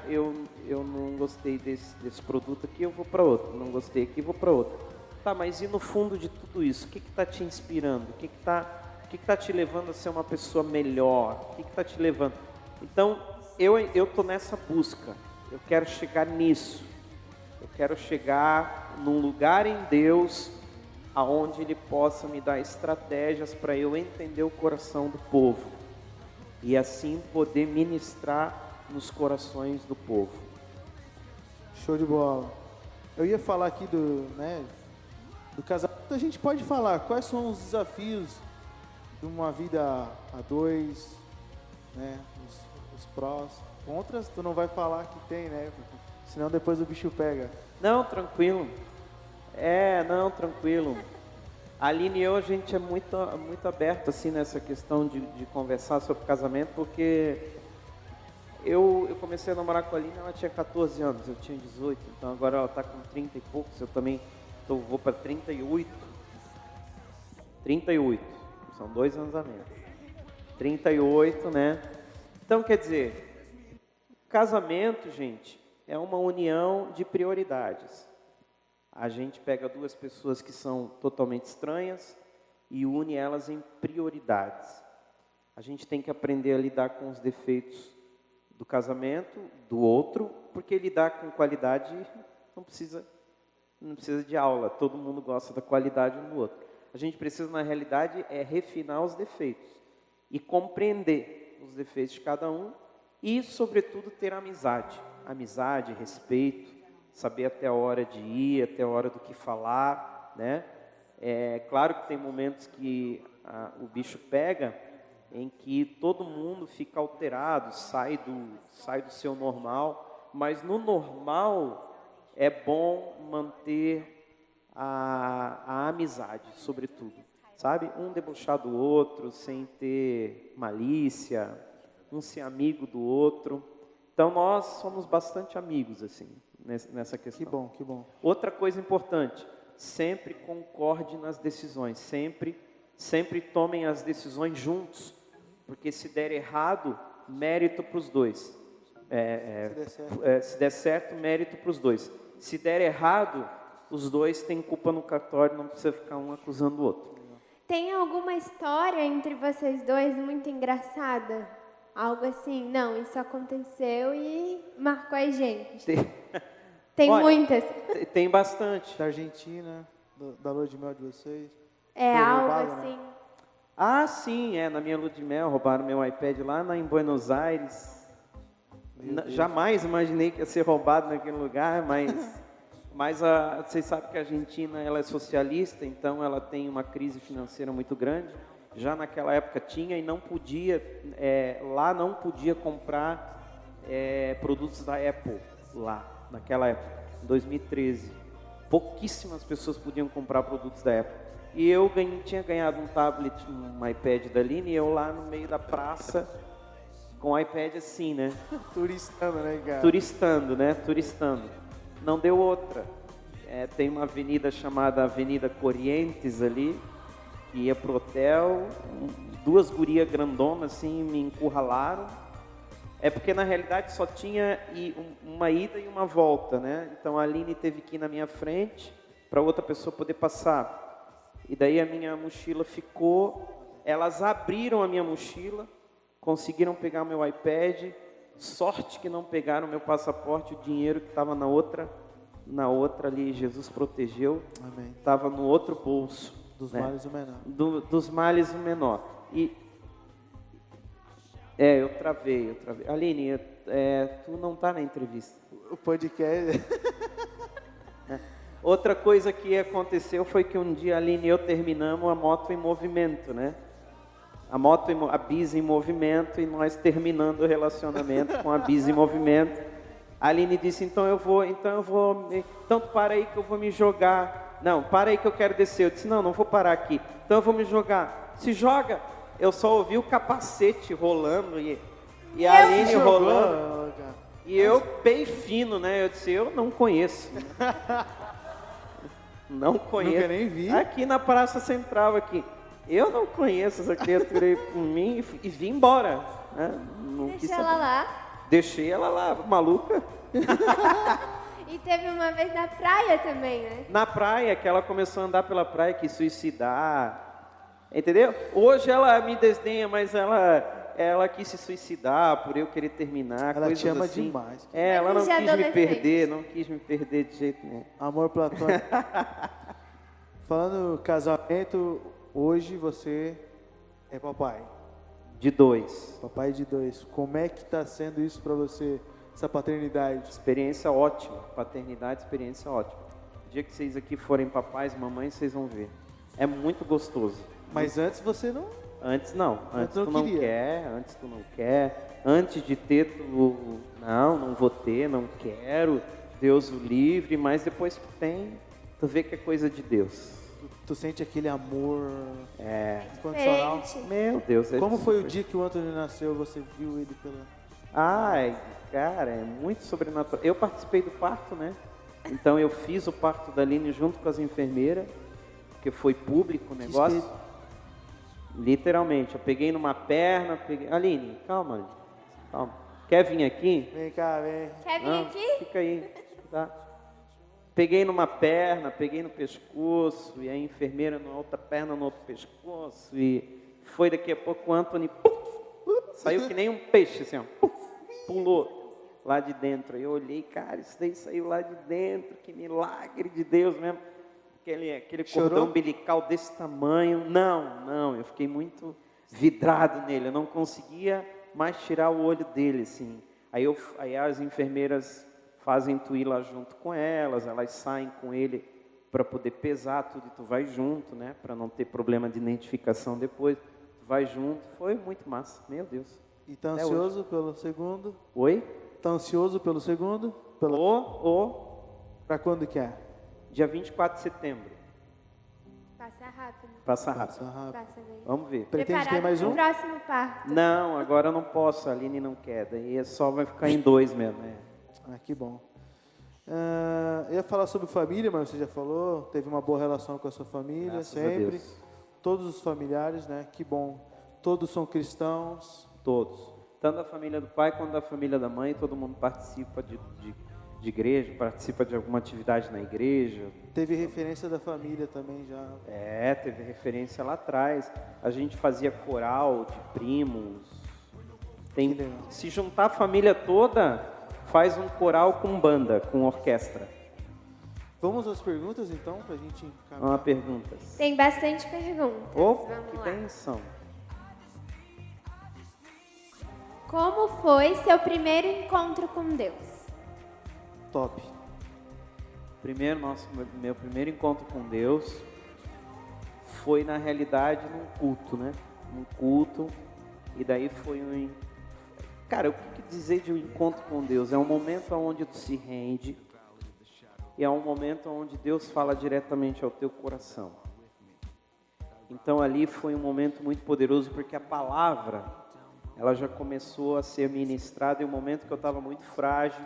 Eu não gostei desse produto aqui, eu vou para outro. Não gostei aqui, vou para outro. Tá, mas e no fundo de tudo isso? O que está te inspirando? O que está te levando a ser uma pessoa melhor? O que está te levando? Então, eu estou nessa busca. Eu quero chegar nisso. Eu quero chegar num lugar em Deus aonde Ele possa me dar estratégias para eu entender o coração do povo e assim poder ministrar nos corações do povo. Show de bola. Eu ia falar aqui do casamento. A gente pode falar quais são os desafios de uma vida a dois, né? Os prós, contras, tu não vai falar que tem, né? Senão depois o bicho pega. Não, tranquilo. Tranquilo. A Aline e eu, a gente é muito aberto assim nessa questão de conversar sobre casamento, porque eu comecei a namorar com a Aline, ela tinha 14 anos, eu tinha 18, então agora ela está com 30 e poucos, eu também vou para 38. 38, são 2 anos a menos. 38, né? Então, quer dizer, casamento, gente, é uma união de prioridades. A gente pega duas pessoas que são totalmente estranhas e une elas em prioridades. A gente tem que aprender a lidar com os defeitos do casamento, do outro, porque lidar com qualidade não precisa de aula. Todo mundo gosta da qualidade um do outro. A gente precisa, na realidade, refinar os defeitos e compreender os defeitos de cada um e, sobretudo, ter amizade. Amizade, respeito, saber até a hora de ir, até a hora do que falar, né? É claro que tem momentos que o bicho pega, em que todo mundo fica alterado, sai do seu normal, mas no normal é bom manter a amizade, sobretudo, sabe? Um debochar do outro, sem ter malícia, um ser amigo do outro. Então nós somos bastante amigos, assim, nessa questão. Que bom, que bom. Outra coisa importante, sempre concorde nas decisões, sempre tomem as decisões juntos, porque se der errado, mérito para os dois. Se der certo, mérito para os dois. Se der errado, os dois têm culpa no cartório, não precisa ficar um acusando o outro. Tem alguma história entre vocês dois muito engraçada? Algo assim, não, isso aconteceu e marcou a gente. Tem Olha, muitas. Tem bastante. Da Argentina, da lua de mel de vocês. É Foi algo roubado, assim. né? Ah, sim, na minha lua de mel, roubaram meu iPad lá em Buenos Aires. Jamais imaginei que ia ser roubado naquele lugar, mas vocês sabem que a Argentina ela é socialista, então ela tem uma crise financeira muito grande. Já naquela época tinha e não podia, lá não podia comprar produtos da Apple, lá naquela época, em 2013. Pouquíssimas pessoas podiam comprar produtos da Apple. E eu tinha ganhado um tablet, um iPad da Aline, e eu lá no meio da praça, com o iPad assim, né? Turistando, né, cara? Turistando. Não deu outra. Tem uma avenida chamada Avenida Corrientes ali, que ia pro hotel, 2 gurias grandonas assim, me encurralaram. Porque na realidade só tinha uma ida e uma volta, né? Então a Aline teve que ir na minha frente, para outra pessoa poder passar. E daí a minha mochila ficou, elas abriram a minha mochila, conseguiram pegar o meu iPad, sorte que não pegaram o meu passaporte, o dinheiro que estava na outra ali, Jesus protegeu, Amém. Estava no outro bolso. Dos né? males o menor. Dos males o menor. Eu travei. Aline, tu não está na entrevista. O podcast... Outra coisa que aconteceu foi que um dia a Aline e eu terminamos a moto em movimento, né? A bis em movimento e nós terminando o relacionamento com a bis em movimento. A Aline disse, então tu para aí que eu vou me jogar. Não, para aí que eu quero descer. Eu disse, não vou parar aqui. Então eu vou me jogar. Se joga. Eu só ouvi o capacete rolando e a Aline rolando. E eu bem fino, né? Eu disse, eu não conheço. Não conheço. Nunca nem vi. Aqui na Praça Central aqui. Eu não conheço essa criatura aí por mim e vim embora. Né? Não quis Deixa saber. ela lá. Deixei ela lá, maluca. E teve uma vez na praia também, né? Na praia, que ela começou a andar pela praia, quis suicidar. Entendeu? Hoje ela me desdenha, mas ela quis se suicidar por eu querer terminar. Ela coisas te ama assim. demais. Ela não Desde quis me adolescente. perder, não quis me perder de jeito nenhum. Amor platônico. Falando casamento, hoje você é papai. De 2. Papai de 2. Como é que tá sendo isso para você, essa paternidade? Experiência ótima. Paternidade, experiência ótima. O dia que vocês aqui forem papais, mamães, vocês vão ver. É muito gostoso. Mas antes você não... Antes não. Antes não tu não queria. quer, antes tu não quer. Antes de ter, tu... Não vou ter, não quero. Deus o livre. Mas depois que tem, tu vê que é coisa de Deus. Tu sente aquele amor É. incondicional. Diferente. Meu Deus. É Como foi o super- dia que o Antônio nasceu, você viu ele pela... Ai, cara, é muito sobrenatural. Eu participei do parto, né? Então eu fiz o parto da Aline junto com as enfermeiras, porque foi público o negócio. espírito. Literalmente, eu peguei numa perna, peguei... Aline, calma, calma. Quer vir aqui? Vem cá, vem. Quer vir Não, aqui? fica aí, tá? Peguei numa perna, peguei no pescoço, e a enfermeira na outra perna, no outro pescoço, e foi daqui a pouco o Anthony saiu que nem um peixe, assim, ó, pulou lá de dentro. Eu olhei, cara, isso daí saiu lá de dentro, que milagre de Deus mesmo. Aquele Chorou? cordão umbilical desse tamanho. Não, eu fiquei muito vidrado nele, eu não conseguia mais tirar o olho dele, assim. Aí as enfermeiras fazem tu ir lá junto com elas saem com ele para poder pesar tudo e tu vai junto, né? Para não ter problema de identificação depois. Tu vai junto, foi muito massa, meu Deus. E tá Até ansioso pelo segundo? Oi? Tá ansioso pelo segundo? Pra quando que é? Dia 24 de setembro. Passa rápido. Passa rápido. Passa rápido. Passa bem. Vamos ver. Pretende ter Preparado mais pro um? próximo parto. Não, agora eu não posso, a Aline não quer. Daí só vai ficar em 2 mesmo. Ah, que bom. Eu ia falar sobre família, mas você já falou. Teve uma boa relação com a sua família, Graças a sempre. Deus. Todos os familiares, né? Que bom. Todos são cristãos. Todos. Tanto da família do pai quanto da família da mãe, todo mundo participa de igreja, participa de alguma atividade na igreja. Teve referência da família também já. Teve referência lá atrás. A gente fazia coral de primos. Que legal. Se juntar a família toda, faz um coral com banda, com orquestra. Vamos às perguntas, então, pra gente encaminhar. Uma pergunta. Tem bastante perguntas. Opa, Vamos que lá. benção. Como foi seu primeiro encontro com Deus? Top. Meu primeiro encontro com Deus foi, na realidade, num culto, né? Num culto, e daí foi Cara, o que dizer de um encontro com Deus? É um momento onde tu se rende, e é um momento onde Deus fala diretamente ao teu coração. Então ali foi um momento muito poderoso, porque a palavra, ela já começou a ser ministrada em um momento que eu estava muito frágil,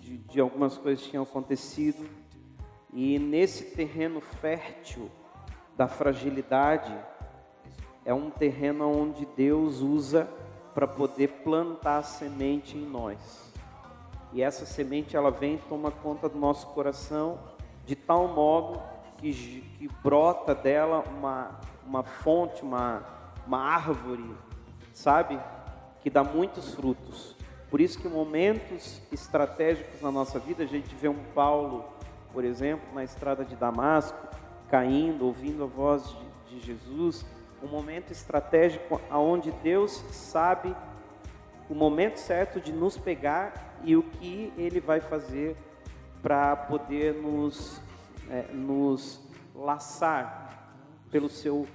de algumas coisas que tinham acontecido, e nesse terreno fértil da fragilidade, é um terreno onde Deus usa para poder plantar a semente em nós. E essa semente, ela vem e toma conta do nosso coração, de tal modo que brota dela uma fonte, uma árvore, sabe? Que dá muitos frutos. Por isso que em momentos estratégicos na nossa vida, a gente vê um Paulo, por exemplo, na estrada de Damasco, caindo, ouvindo a voz de Jesus, um momento estratégico onde Deus sabe o momento certo de nos pegar e o que Ele vai fazer para poder nos laçar pelo seu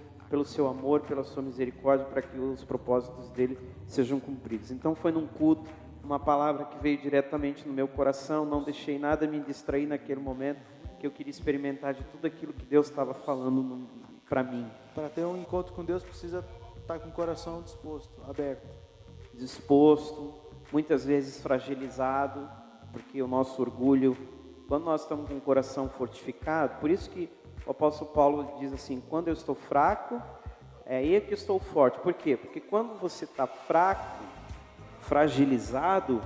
amor, pela sua misericórdia, para que os propósitos dele sejam cumpridos. Então foi num culto, uma palavra que veio diretamente no meu coração, não deixei nada me distrair naquele momento, que eu queria experimentar de tudo aquilo que Deus estava falando para mim. Para ter um encontro com Deus, precisa estar com o coração disposto, aberto. Disposto, muitas vezes fragilizado, porque o nosso orgulho, quando nós estamos com o coração fortificado, por isso que o apóstolo Paulo diz assim, quando eu estou fraco, é aí que estou forte. Por quê? Porque quando você está fraco, fragilizado,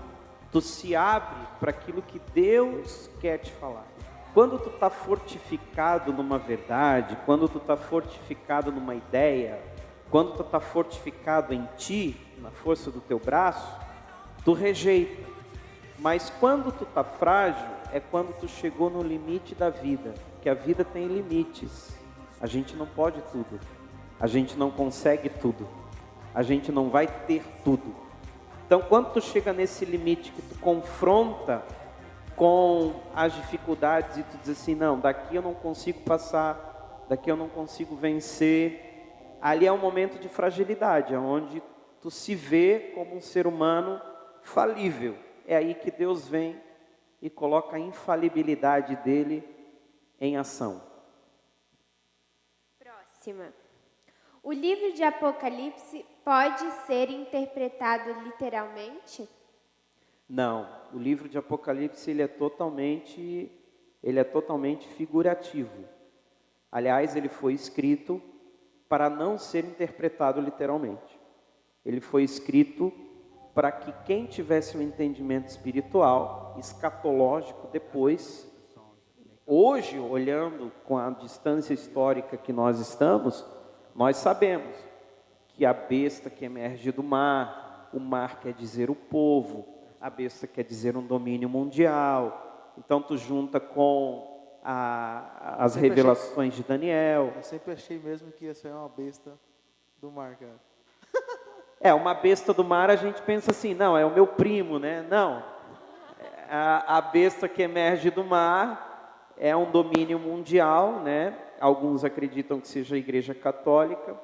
tu se abre para aquilo que Deus quer te falar. Quando tu está fortificado numa verdade, quando tu está fortificado numa ideia, quando tu está fortificado em ti, na força do teu braço, tu rejeita. Mas quando tu está frágil, é quando tu chegou no limite da vida, que a vida tem limites. A gente não pode tudo, a gente não consegue tudo, a gente não vai ter tudo. Então, quando tu chega nesse limite que tu confronta com as dificuldades e tu diz assim, não, daqui eu não consigo passar, daqui eu não consigo vencer, ali é um momento de fragilidade, onde tu se vê como um ser humano falível. É aí que Deus vem e coloca a infalibilidade dele em ação. Próxima. O livro de Apocalipse pode ser interpretado literalmente? Não, o livro de Apocalipse ele é totalmente figurativo. Aliás, ele foi escrito para não ser interpretado literalmente. Ele foi escrito para que quem tivesse um entendimento espiritual, escatológico depois, hoje, olhando com a distância histórica que nós estamos, nós sabemos que a besta que emerge do mar, o mar quer dizer o povo, a besta quer dizer um domínio mundial. Então tu junta com as revelações de Daniel. Eu sempre achei mesmo que ia ser uma besta do mar, cara. Uma besta do mar a gente pensa assim, não, é o meu primo, né? Não, a besta que emerge do mar é um domínio mundial, né? Alguns acreditam que seja a Igreja Católica.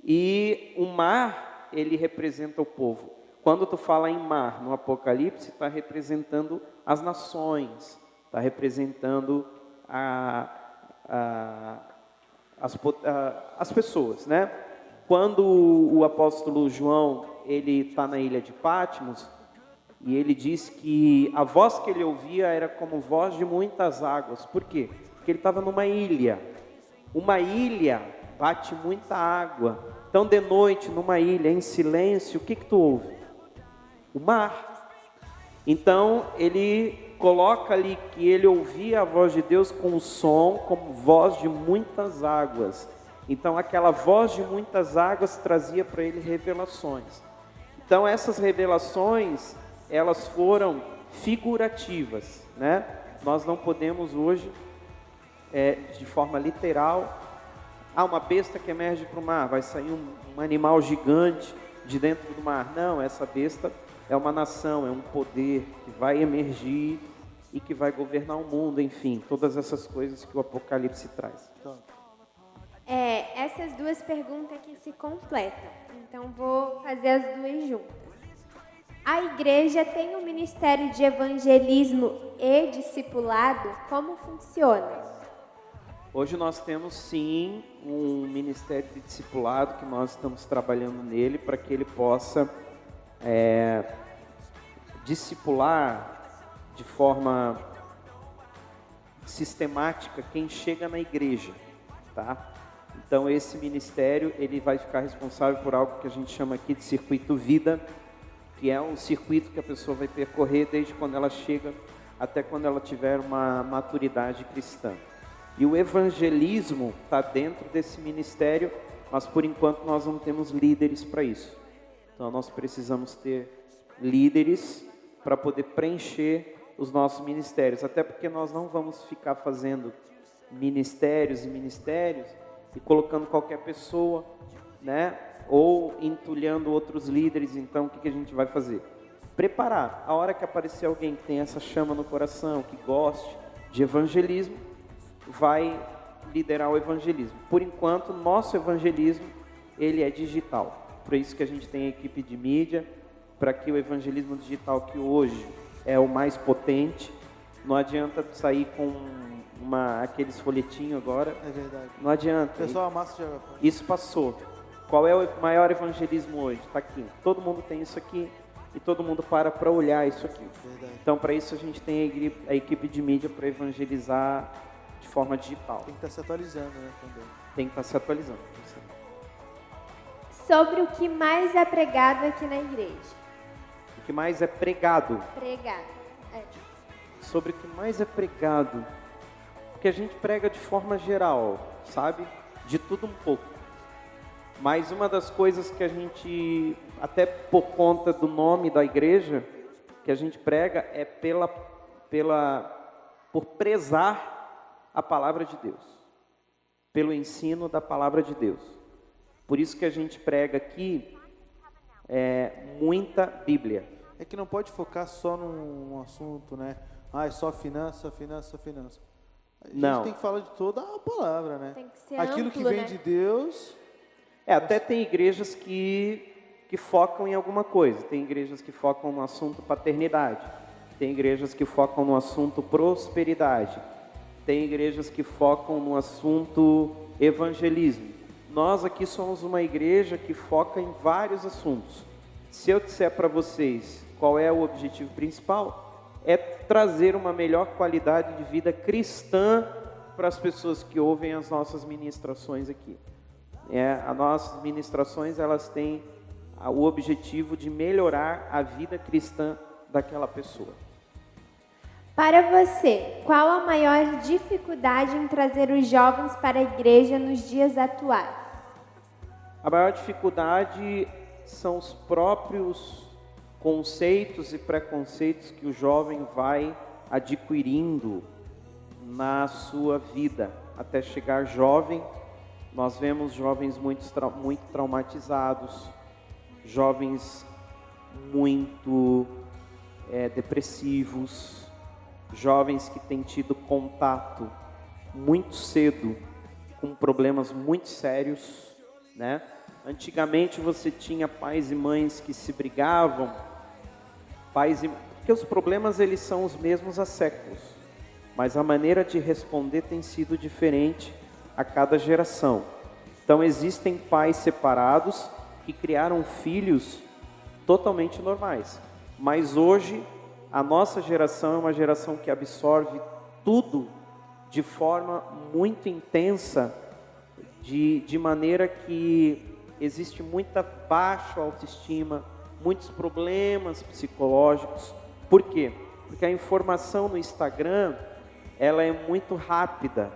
E o mar, ele representa o povo. Quando tu fala em mar no Apocalipse, está representando as nações, está representando as pessoas, né? Quando o apóstolo João, ele está na ilha de Patmos, e ele diz que a voz que ele ouvia era como voz de muitas águas. Por quê? Porque ele estava numa ilha. Uma ilha bate muita água. Então, de noite, numa ilha, em silêncio, o que tu ouve? O mar. Então, ele coloca ali que ele ouvia a voz de Deus com um som, como voz de muitas águas. Então, aquela voz de muitas águas trazia para ele revelações. Então, essas revelações, elas foram figurativas, né? Nós não podemos hoje, de forma literal, uma besta que emerge para o mar, vai sair um animal gigante de dentro do mar. Não, essa besta é uma nação, é um poder que vai emergir e que vai governar o mundo, enfim, todas essas coisas que o Apocalipse traz. Essas duas perguntas aqui se completam, então vou fazer as duas juntas. A igreja tem um ministério de evangelismo e discipulado? Como funciona? Hoje nós temos sim um ministério de discipulado que nós estamos trabalhando nele para que ele possa discipular de forma sistemática quem chega na igreja, tá? Então esse ministério ele vai ficar responsável por algo que a gente chama aqui de circuito vida, que é um circuito que a pessoa vai percorrer desde quando ela chega até quando ela tiver uma maturidade cristã. E o evangelismo está dentro desse ministério, mas por enquanto nós não temos líderes para isso. Então nós precisamos ter líderes para poder preencher os nossos ministérios, até porque nós não vamos ficar fazendo ministérios e ministérios e colocando qualquer pessoa, né? Ou entulhando outros líderes. Então o que a gente vai fazer? Preparar. A hora que aparecer alguém que tem essa chama no coração, que goste de evangelismo, vai liderar o evangelismo. Por enquanto, nosso evangelismo, ele é digital. Por isso que a gente tem a equipe de mídia, para que o evangelismo digital, que hoje é o mais potente, não adianta sair com aqueles folhetinhos agora. É verdade. Não adianta. O pessoal amassa já. Isso passou. Qual é o maior evangelismo hoje? Está aqui. Todo mundo tem isso aqui e todo mundo para olhar isso aqui. Verdade. Então, para isso a gente tem a equipe de mídia para evangelizar de forma digital. Tem que estar se atualizando, né, também. Tem que estar se atualizando. Sobre o que mais é pregado aqui na igreja. O que mais é pregado? Pregado. É. Sobre o que mais é pregado. Porque a gente prega de forma geral, sabe? De tudo um pouco. Mas uma das coisas que a gente, até por conta do nome da igreja, que a gente prega é por prezar a palavra de Deus. Pelo ensino da palavra de Deus. Por isso que a gente prega aqui muita Bíblia. É que não pode focar só num assunto, né? Ah, é só finança. A gente Não. tem que falar de toda a palavra, né? Tem que ser Aquilo amplo, que vem né? de Deus. Até tem igrejas que focam em alguma coisa. Tem igrejas que focam no assunto paternidade. Tem igrejas que focam no assunto prosperidade. Tem igrejas que focam no assunto evangelismo. Nós aqui somos uma igreja que foca em vários assuntos. Se eu disser para vocês qual é o objetivo principal, é trazer uma melhor qualidade de vida cristã para as pessoas que ouvem as nossas ministrações aqui. As nossas ministrações, elas têm o objetivo de melhorar a vida cristã daquela pessoa. Para você, qual a maior dificuldade em trazer os jovens para a igreja nos dias atuais? A maior dificuldade são os próprios conceitos e preconceitos que o jovem vai adquirindo na sua vida. Até chegar jovem, nós vemos jovens muito traumatizados, jovens muito depressivos, jovens que têm tido contato muito cedo com problemas muito sérios, né? Antigamente você tinha pais e mães que se brigavam, porque os problemas eles são os mesmos há séculos, mas a maneira de responder tem sido diferente a cada geração. Então existem pais separados que criaram filhos totalmente normais, mas hoje a nossa geração é uma geração que absorve tudo de forma muito intensa, de maneira que existe muita baixa autoestima, muitos problemas psicológicos. Por quê? Porque a informação no Instagram, ela é muito rápida.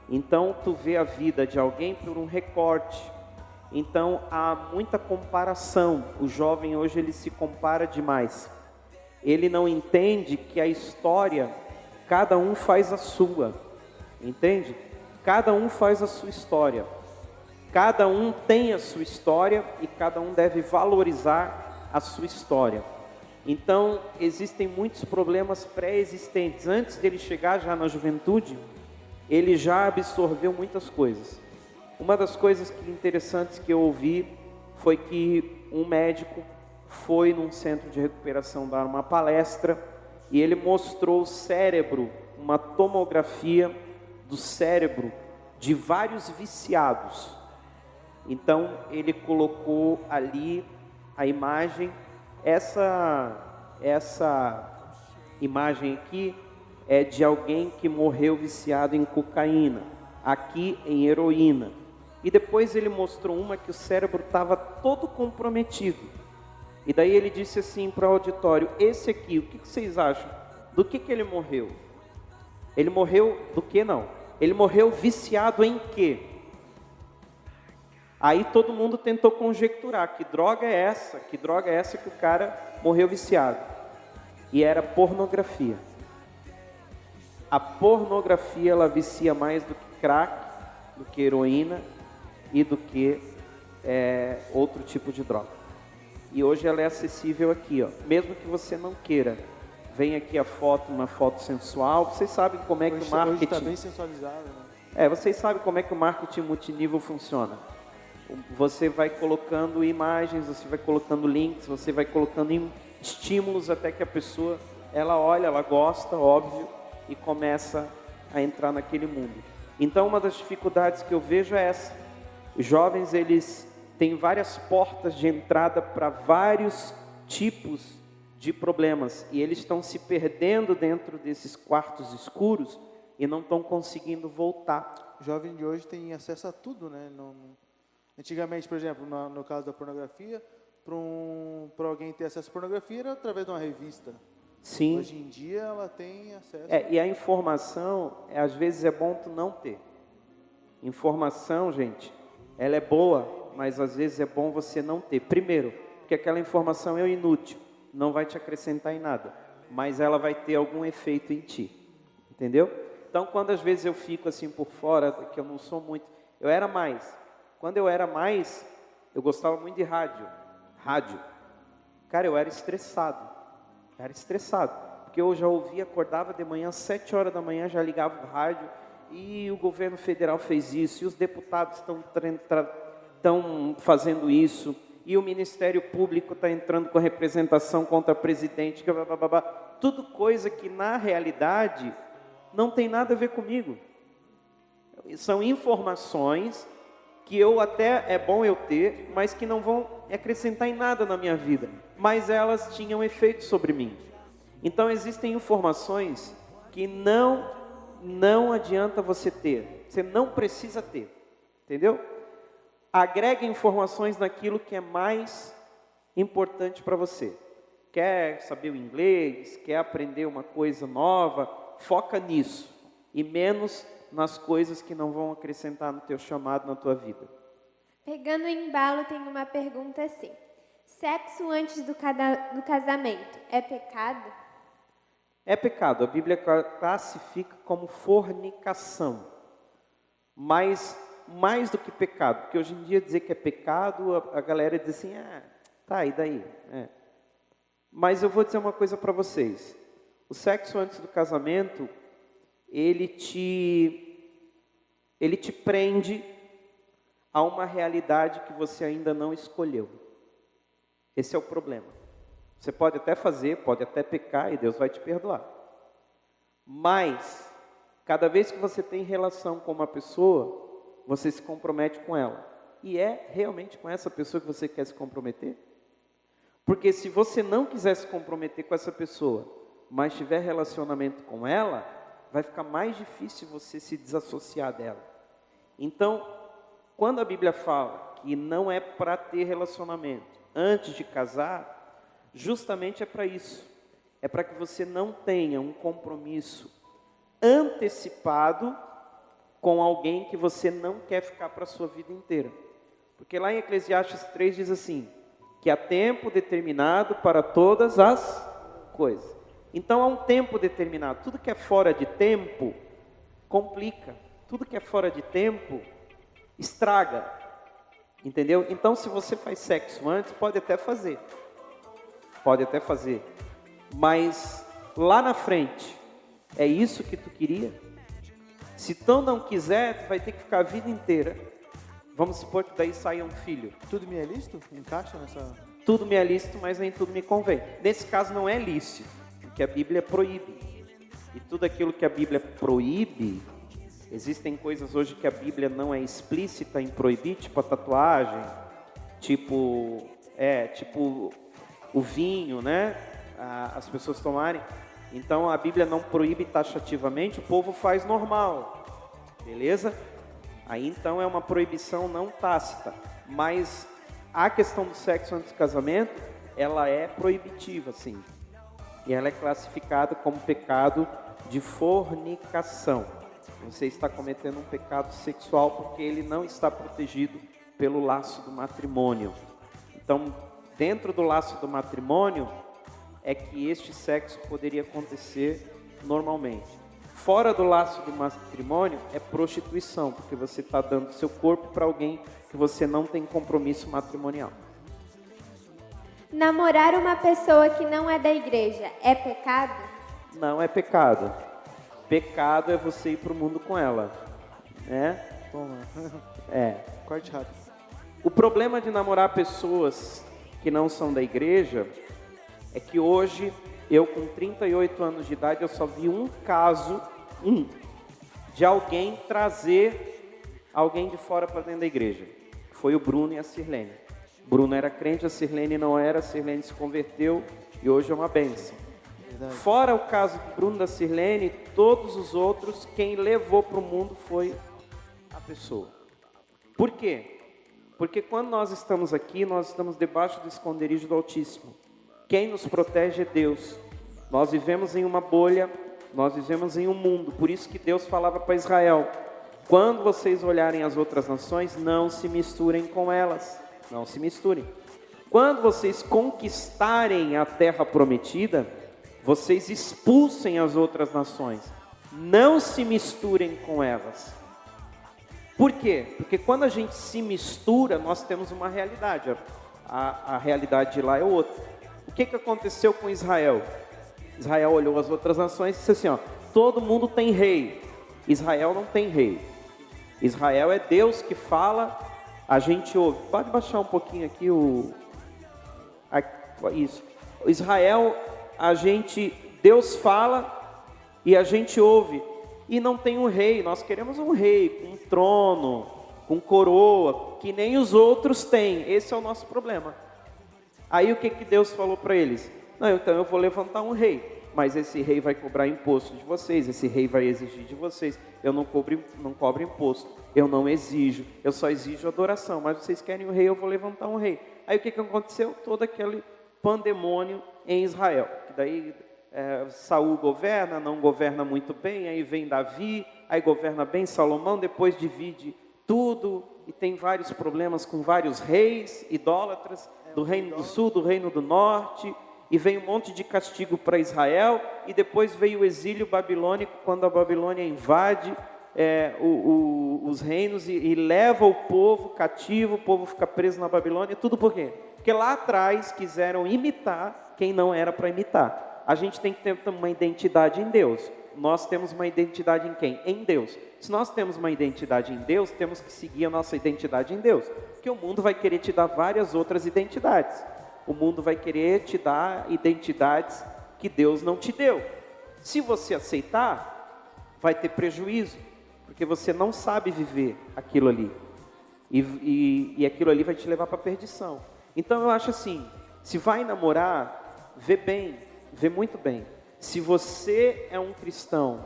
Então, tu vê a vida de alguém por um recorte. Então, há muita comparação. O jovem hoje, ele se compara demais. Ele não entende que a história, cada um faz a sua. Entende? Cada um faz a sua história. Cada um tem a sua história e cada um deve valorizar a sua história. Então, existem muitos problemas pré-existentes. Antes dele chegar já na juventude, ele já absorveu muitas coisas. Uma das coisas interessantes que eu ouvi foi que um médico foi num centro de recuperação dar uma palestra e ele mostrou o cérebro, uma tomografia do cérebro de vários viciados. Então ele colocou ali a imagem, essa imagem aqui é de alguém que morreu viciado em cocaína, aqui em heroína. E depois ele mostrou uma que o cérebro estava todo comprometido. E daí ele disse assim para o auditório: esse aqui, o que vocês acham? Do que ele morreu? Ele morreu do que não? Ele morreu viciado em quê? Aí todo mundo tentou conjecturar, que droga é essa? Que droga é essa que o cara morreu viciado? E era pornografia. A pornografia, ela vicia mais do que crack, do que heroína e do que outro tipo de droga. E hoje ela é acessível aqui, ó. Mesmo que você não queira, vem aqui a foto, uma foto sensual. Vocês sabem como é que o marketing... Hoje está bem sensualizado, né? Vocês sabem como é que o marketing multinível funciona. Você vai colocando imagens, você vai colocando links, você vai colocando estímulos até que a pessoa, ela olha, ela gosta, óbvio, e começa a entrar naquele mundo. Então, uma das dificuldades que eu vejo é essa. Os jovens, eles têm várias portas de entrada para vários tipos de problemas, e eles estão se perdendo dentro desses quartos escuros, e não estão conseguindo voltar. O jovem de hoje tem acesso a tudo, né? Antigamente, por exemplo, no caso da pornografia, para alguém ter acesso à pornografia era através de uma revista. Sim. Hoje em dia ela tem acesso. E a informação, às vezes é bom tu não ter. Informação, gente, ela é boa, mas às vezes é bom você não ter. Primeiro, porque aquela informação é inútil, não vai te acrescentar em nada, mas ela vai ter algum efeito em ti, entendeu? Então, quando às vezes eu fico assim por fora, que eu não sou muito, quando eu era mais, eu gostava muito de rádio, cara, eu era estressado, porque eu já ouvia, acordava de manhã, 7 horas da manhã, já ligava o rádio, e o governo federal fez isso, e os deputados estão fazendo isso, e o Ministério Público está entrando com representação contra presidente, tudo coisa que na realidade não tem nada a ver comigo. São informações que é bom eu ter, mas que não vão acrescentar em nada na minha vida, mas elas tinham efeito sobre mim. Então existem informações que não adianta você ter, você não precisa ter, entendeu? Agregue informações naquilo que é mais importante para você. Quer saber o inglês, quer aprender uma coisa nova, foca nisso e menos nas coisas que não vão acrescentar no teu chamado, na tua vida. Pegando o embalo, tem uma pergunta assim: sexo antes do casamento é pecado? É pecado, a Bíblia classifica como fornicação, mas mais do que pecado, porque hoje em dia dizer que é pecado, a galera diz assim, tá, e daí? Mas eu vou dizer uma coisa para vocês, o sexo antes do casamento, ele te prende a uma realidade que você ainda não escolheu. Esse é o problema. Você pode até fazer, pode até pecar e Deus vai te perdoar. Mas, cada vez que você tem relação com uma pessoa, você se compromete com ela. E é realmente com essa pessoa que você quer se comprometer? Porque se você não quiser se comprometer com essa pessoa, mas tiver relacionamento com ela, vai ficar mais difícil você se desassociar dela. Então, quando a Bíblia fala que não é para ter relacionamento antes de casar, justamente é para isso. É para que você não tenha um compromisso antecipado com alguém que você não quer ficar para a sua vida inteira. Porque lá em Eclesiastes 3 diz assim, que há tempo determinado para todas as coisas. Então há um tempo determinado. Tudo que é fora de tempo, complica. Tudo que é fora de tempo, estraga. Entendeu? Então se você faz sexo antes, pode até fazer. Mas lá na frente, é isso que tu queria? Se tu não quiser, tu vai ter que ficar a vida inteira. Vamos supor que daí saia um filho. Tudo me é lícito? Encaixa nessa... Tudo me é lícito, mas nem tudo me convém. Nesse caso não é lícito, porque a Bíblia proíbe. E tudo aquilo que a Bíblia proíbe, existem coisas hoje que a Bíblia não é explícita em proibir, tipo a tatuagem, tipo o vinho, né? As pessoas tomarem. Então a Bíblia não proíbe taxativamente, o povo faz normal, beleza? Aí então é uma proibição não tácita, mas a questão do sexo antes do casamento, ela é proibitiva, sim. E ela é classificada como pecado de fornicação. Você está cometendo um pecado sexual porque ele não está protegido pelo laço do matrimônio. Então, dentro do laço do matrimônio, é que este sexo poderia acontecer normalmente. Fora do laço do matrimônio é prostituição, porque você está dando seu corpo para alguém que você não tem compromisso matrimonial. Namorar uma pessoa que não é da igreja é pecado? Não é pecado. Pecado é você ir para o mundo com ela, né? Toma. Corte rápido. O problema de namorar pessoas que não são da igreja é que hoje, eu com 38 anos de idade, eu só vi um caso, de alguém trazer alguém de fora para dentro da igreja. Foi o Bruno e a Sirlene. Bruno era crente, a Sirlene não era, a Sirlene se converteu e hoje é uma bênção. Fora o caso do Bruno da Sirlene, todos os outros, quem levou para o mundo foi a pessoa. Por quê? Porque quando nós estamos aqui, nós estamos debaixo do esconderijo do Altíssimo. Quem nos protege é Deus. Nós vivemos em uma bolha, nós vivemos em um mundo. Por isso que Deus falava para Israel: quando vocês olharem as outras nações, não se misturem com elas. Não se misturem. Quando vocês conquistarem a terra prometida, vocês expulsem as outras nações. Não se misturem com elas. Por quê? Porque quando a gente se mistura, nós temos uma realidade. A realidade de lá é outra. O que aconteceu com Israel? Israel olhou as outras nações e disse assim, ó, todo mundo tem rei. Israel não tem rei. Israel é Deus que fala, a gente ouve. Pode baixar um pouquinho aqui isso. Israel, Deus fala e a gente ouve. E não tem um rei. Nós queremos um rei com um trono, com coroa, que nem os outros têm. Esse é o nosso problema. Aí o que Deus falou para eles? Não, então eu vou levantar um rei, mas esse rei vai cobrar imposto de vocês, esse rei vai exigir de vocês. Eu não cobro imposto, eu não exijo, eu só exijo adoração, mas vocês querem um rei, eu vou levantar um rei. Aí o que aconteceu? Todo aquele pandemônio em Israel, que daí Saul governa, não governa muito bem, aí vem Davi, aí governa bem Salomão, depois divide tudo, e tem vários problemas com vários reis idólatras, do reino do sul, do reino do norte, e vem um monte de castigo para Israel, e depois veio o exílio babilônico, quando a Babilônia invade os reinos e leva o povo cativo, o povo fica preso na Babilônia. Tudo por quê? Porque lá atrás quiseram imitar quem não era para imitar. A gente tem que ter uma identidade em Deus. Nós temos uma identidade em quem? Em Deus. Se nós temos uma identidade em Deus, temos que seguir a nossa identidade em Deus. Porque o mundo vai querer te dar várias outras identidades. O mundo vai querer te dar identidades que Deus não te deu. Se você aceitar, vai ter prejuízo, porque você não sabe viver aquilo ali. E aquilo ali vai te levar para a perdição. Então eu acho assim, se vai namorar, vê bem, vê muito bem. Se você é um cristão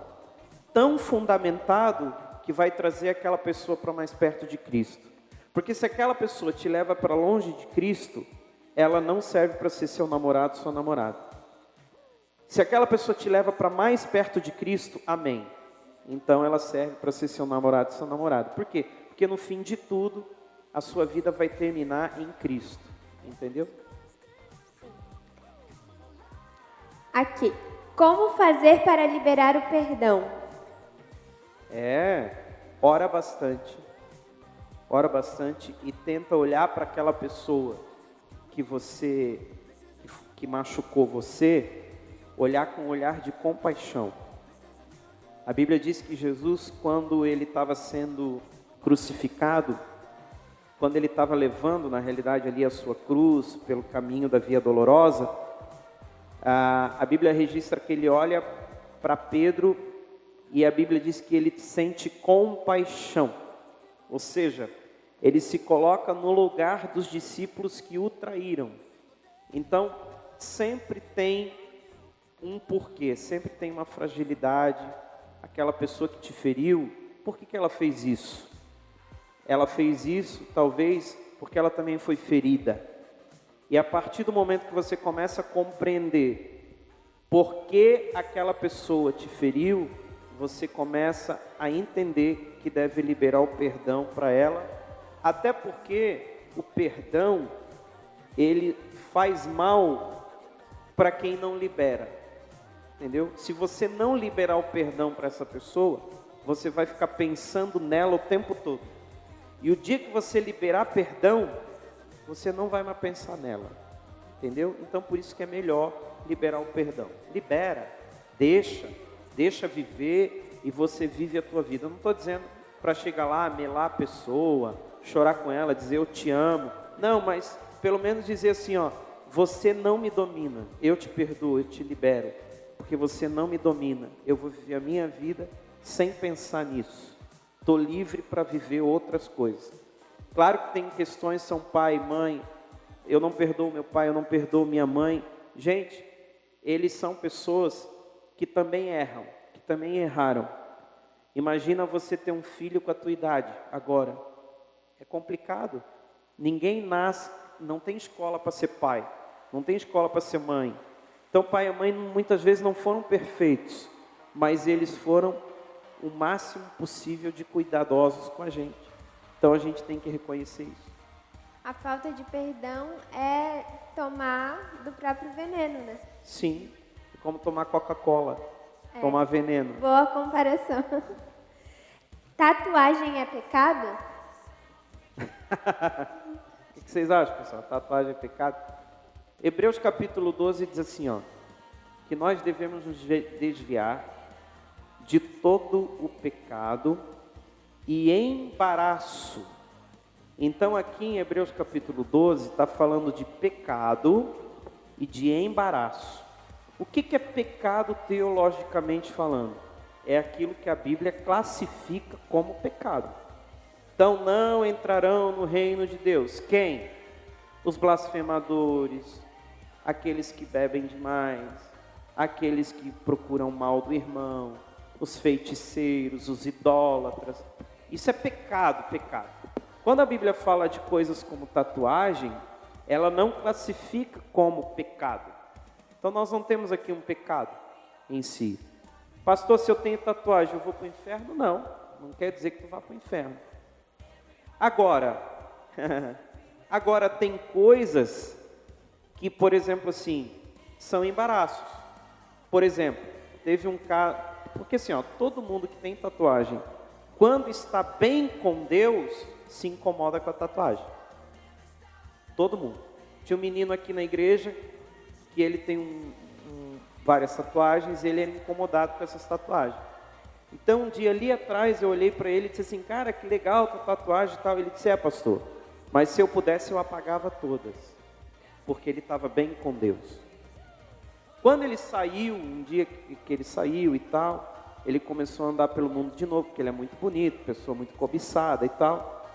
tão fundamentado que vai trazer aquela pessoa para mais perto de Cristo. Porque se aquela pessoa te leva para longe de Cristo, ela não serve para ser seu namorado, sua namorada. Se aquela pessoa te leva para mais perto de Cristo, amém. Então ela serve para ser seu namorado, sua namorada. Por quê? Porque no fim de tudo, a sua vida vai terminar em Cristo. Entendeu? Aqui. Como fazer para liberar o perdão? Ora bastante e tenta olhar para aquela pessoa que machucou você, olhar com um olhar de compaixão. A Bíblia diz que Jesus, quando ele estava sendo crucificado, quando ele estava levando, na realidade, ali a sua cruz pelo caminho da Via Dolorosa, a Bíblia registra que ele olha para Pedro e a Bíblia diz que ele sente compaixão. Ou seja, ele se coloca no lugar dos discípulos que o traíram. Então, sempre tem um porquê, sempre tem uma fragilidade. Aquela pessoa que te feriu, por que ela fez isso? Ela fez isso, talvez, porque ela também foi ferida. E a partir do momento que você começa a compreender por que aquela pessoa te feriu, você começa a entender que deve liberar o perdão para ela, até porque o perdão, ele faz mal para quem não libera, entendeu? Se você não liberar o perdão para essa pessoa, você vai ficar pensando nela o tempo todo. E o dia que você liberar perdão, você não vai mais pensar nela, entendeu? Então por isso que é melhor liberar o perdão. Libera, deixa viver e você vive a tua vida. Eu não estou dizendo para chegar lá, melar a pessoa, chorar com ela, dizer eu te amo. Não, mas pelo menos dizer assim, ó, você não me domina, eu te perdoo, eu te libero, porque você não me domina, eu vou viver a minha vida sem pensar nisso. Estou livre para viver outras coisas. Claro que tem questões, são pai, mãe, eu não perdoo meu pai, eu não perdoo minha mãe. Gente, eles são pessoas que também erram, que também erraram. Imagina você ter um filho com a tua idade agora. É complicado. Ninguém nasce, não tem escola para ser pai, não tem escola para ser mãe. Então pai e mãe muitas vezes não foram perfeitos, mas eles foram o máximo possível de cuidadosos com a gente. Então a gente tem que reconhecer isso. A falta de perdão é tomar do próprio veneno, né? Sim, é como tomar Coca-Cola, tomar veneno. Boa comparação. Tatuagem é pecado? O que vocês acham, pessoal? Tatuagem é pecado? Hebreus capítulo 12 diz assim, ó, que nós devemos nos desviar de todo o pecado e embaraço. Então aqui em Hebreus capítulo 12 está falando de pecado e de embaraço. O que é pecado teologicamente falando? É aquilo que a Bíblia classifica como pecado. Então não entrarão no reino de Deus. Quem? Os blasfemadores, aqueles que bebem demais, aqueles que procuram mal do irmão, os feiticeiros, os idólatras. Isso é pecado, pecado. Quando a Bíblia fala de coisas como tatuagem, ela não classifica como pecado. Então nós não temos aqui um pecado em si. Pastor, se eu tenho tatuagem, eu vou para o inferno? Não, não quer dizer que tu vá para o inferno. Agora, tem coisas que, por exemplo, assim, são embaraços. Por exemplo, teve um caso, porque assim, ó, todo mundo que tem tatuagem, quando está bem com Deus, se incomoda com a tatuagem. Todo mundo. Tinha um menino aqui na igreja que ele tem várias tatuagens e ele era incomodado com essas tatuagens. Então um dia ali atrás eu olhei para ele e disse assim, cara, que legal tua tatuagem e tal. Ele disse, pastor, mas se eu pudesse eu apagava todas, porque ele estava bem com Deus. Quando ele saiu, um dia que ele saiu e tal, ele começou a andar pelo mundo de novo, porque ele é muito bonito, pessoa muito cobiçada e tal.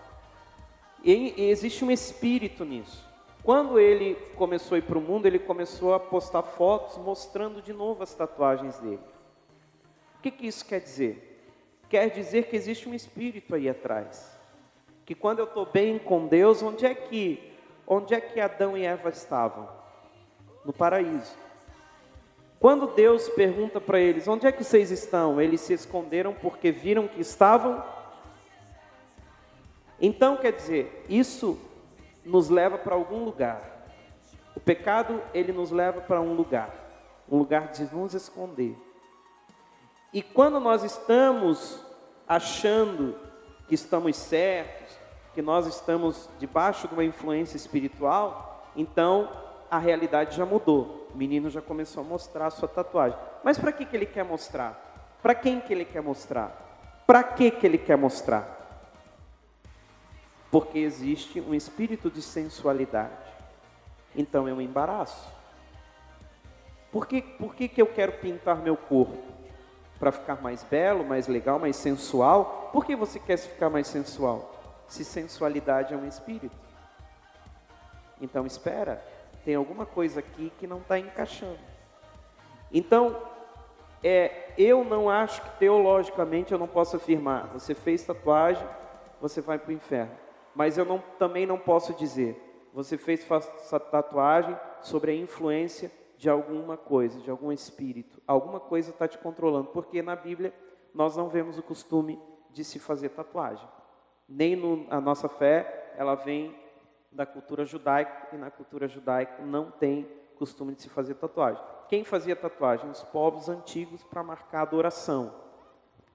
E existe um espírito nisso. Quando ele começou a ir para o mundo, ele começou a postar fotos mostrando de novo as tatuagens dele. O que isso quer dizer? Quer dizer que existe um espírito aí atrás. Que quando eu estou bem com Deus, onde é que Adão e Eva estavam? No paraíso. Quando Deus pergunta para eles, onde é que vocês estão? Eles se esconderam porque viram que estavam. Então, quer dizer, isso nos leva para algum lugar. O pecado, ele nos leva para um lugar de nos esconder. E quando nós estamos achando que estamos certos, que nós estamos debaixo de uma influência espiritual, então a realidade já mudou. O menino já começou a mostrar a sua tatuagem. Mas para que ele quer mostrar? Para quem que ele quer mostrar? Para que ele quer mostrar? Porque existe um espírito de sensualidade. Então é um embaraço. Por que eu quero pintar meu corpo? Para ficar mais belo, mais legal, mais sensual? Por que você quer ficar mais sensual? Se sensualidade é um espírito. Então espera, tem alguma coisa aqui que não está encaixando. Então, eu não acho que teologicamente eu não posso afirmar, você fez tatuagem, você vai para o inferno. Mas eu também não posso dizer, você fez essa tatuagem sobre a influência de alguma coisa, de algum espírito. Alguma coisa está te controlando, porque na Bíblia nós não vemos o costume de se fazer tatuagem. Nem a nossa fé, ela vem da cultura judaica, e na cultura judaica não tem costume de se fazer tatuagem. Quem fazia tatuagem? Os povos antigos para marcar adoração.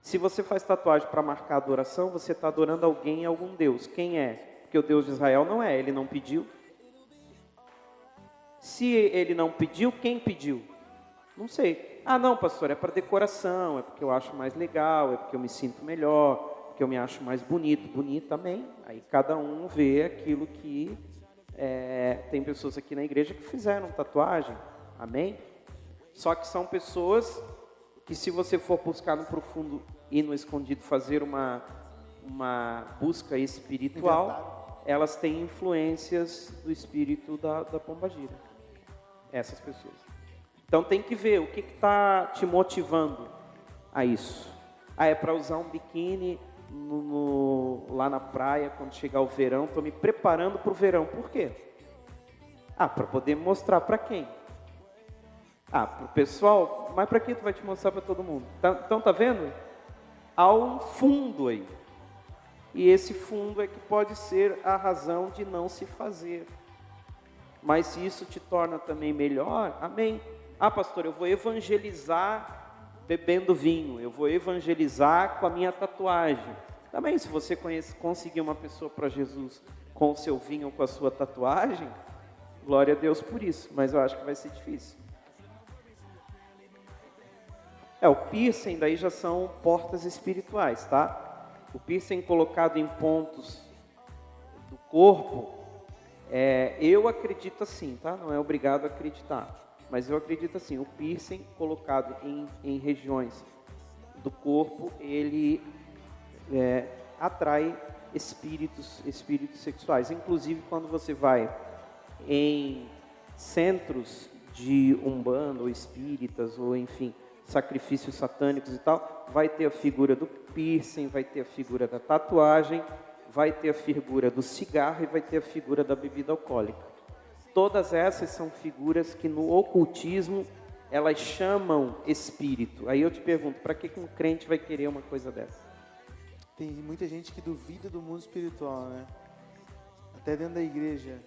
Se você faz tatuagem para marcar adoração, você está adorando alguém, algum Deus. Quem é? Porque o Deus de Israel não é, ele não pediu. Se ele não pediu, quem pediu? Não sei. Ah, não, pastor, é para decoração, é porque eu acho mais legal, é porque eu me sinto melhor, porque eu me acho mais bonito. Bonito também. Aí cada um vê aquilo que... tem pessoas aqui na igreja que fizeram tatuagem. Amém? Só que são pessoas que, se você for buscar no profundo e no escondido, fazer uma busca espiritual, elas têm influências do espírito da pombagira. Essas pessoas. Então tem que ver o que está te motivando a isso. É para usar um biquíni lá na praia quando chegar o verão, estou me preparando para o verão. Por quê? Para poder mostrar para quem? Para o pessoal, mas para que tu vai te mostrar para todo mundo? Então tá vendo? Há um fundo aí. E esse fundo é que pode ser a razão de não se fazer. Mas se isso te torna também melhor, amém. Pastor, eu vou evangelizar bebendo vinho, eu vou evangelizar com a minha tatuagem. Também, se você conseguir uma pessoa para Jesus com o seu vinho ou com a sua tatuagem, glória a Deus por isso, mas eu acho que vai ser difícil. O piercing daí já são portas espirituais, tá? O piercing colocado em pontos do corpo, eu acredito assim, tá? Não é obrigado a acreditar. Mas eu acredito assim, o piercing colocado em regiões do corpo, ele atrai espíritos sexuais. Inclusive, quando você vai em centros de umbanda ou espíritas, ou enfim, sacrifícios satânicos e tal, vai ter a figura do piercing, vai ter a figura da tatuagem, vai ter a figura do cigarro e vai ter a figura da bebida alcoólica. Todas essas são figuras que no ocultismo elas chamam espírito. Aí eu te pergunto, para que um crente vai querer uma coisa dessa? Tem muita gente que duvida do mundo espiritual, né? Até dentro da igreja.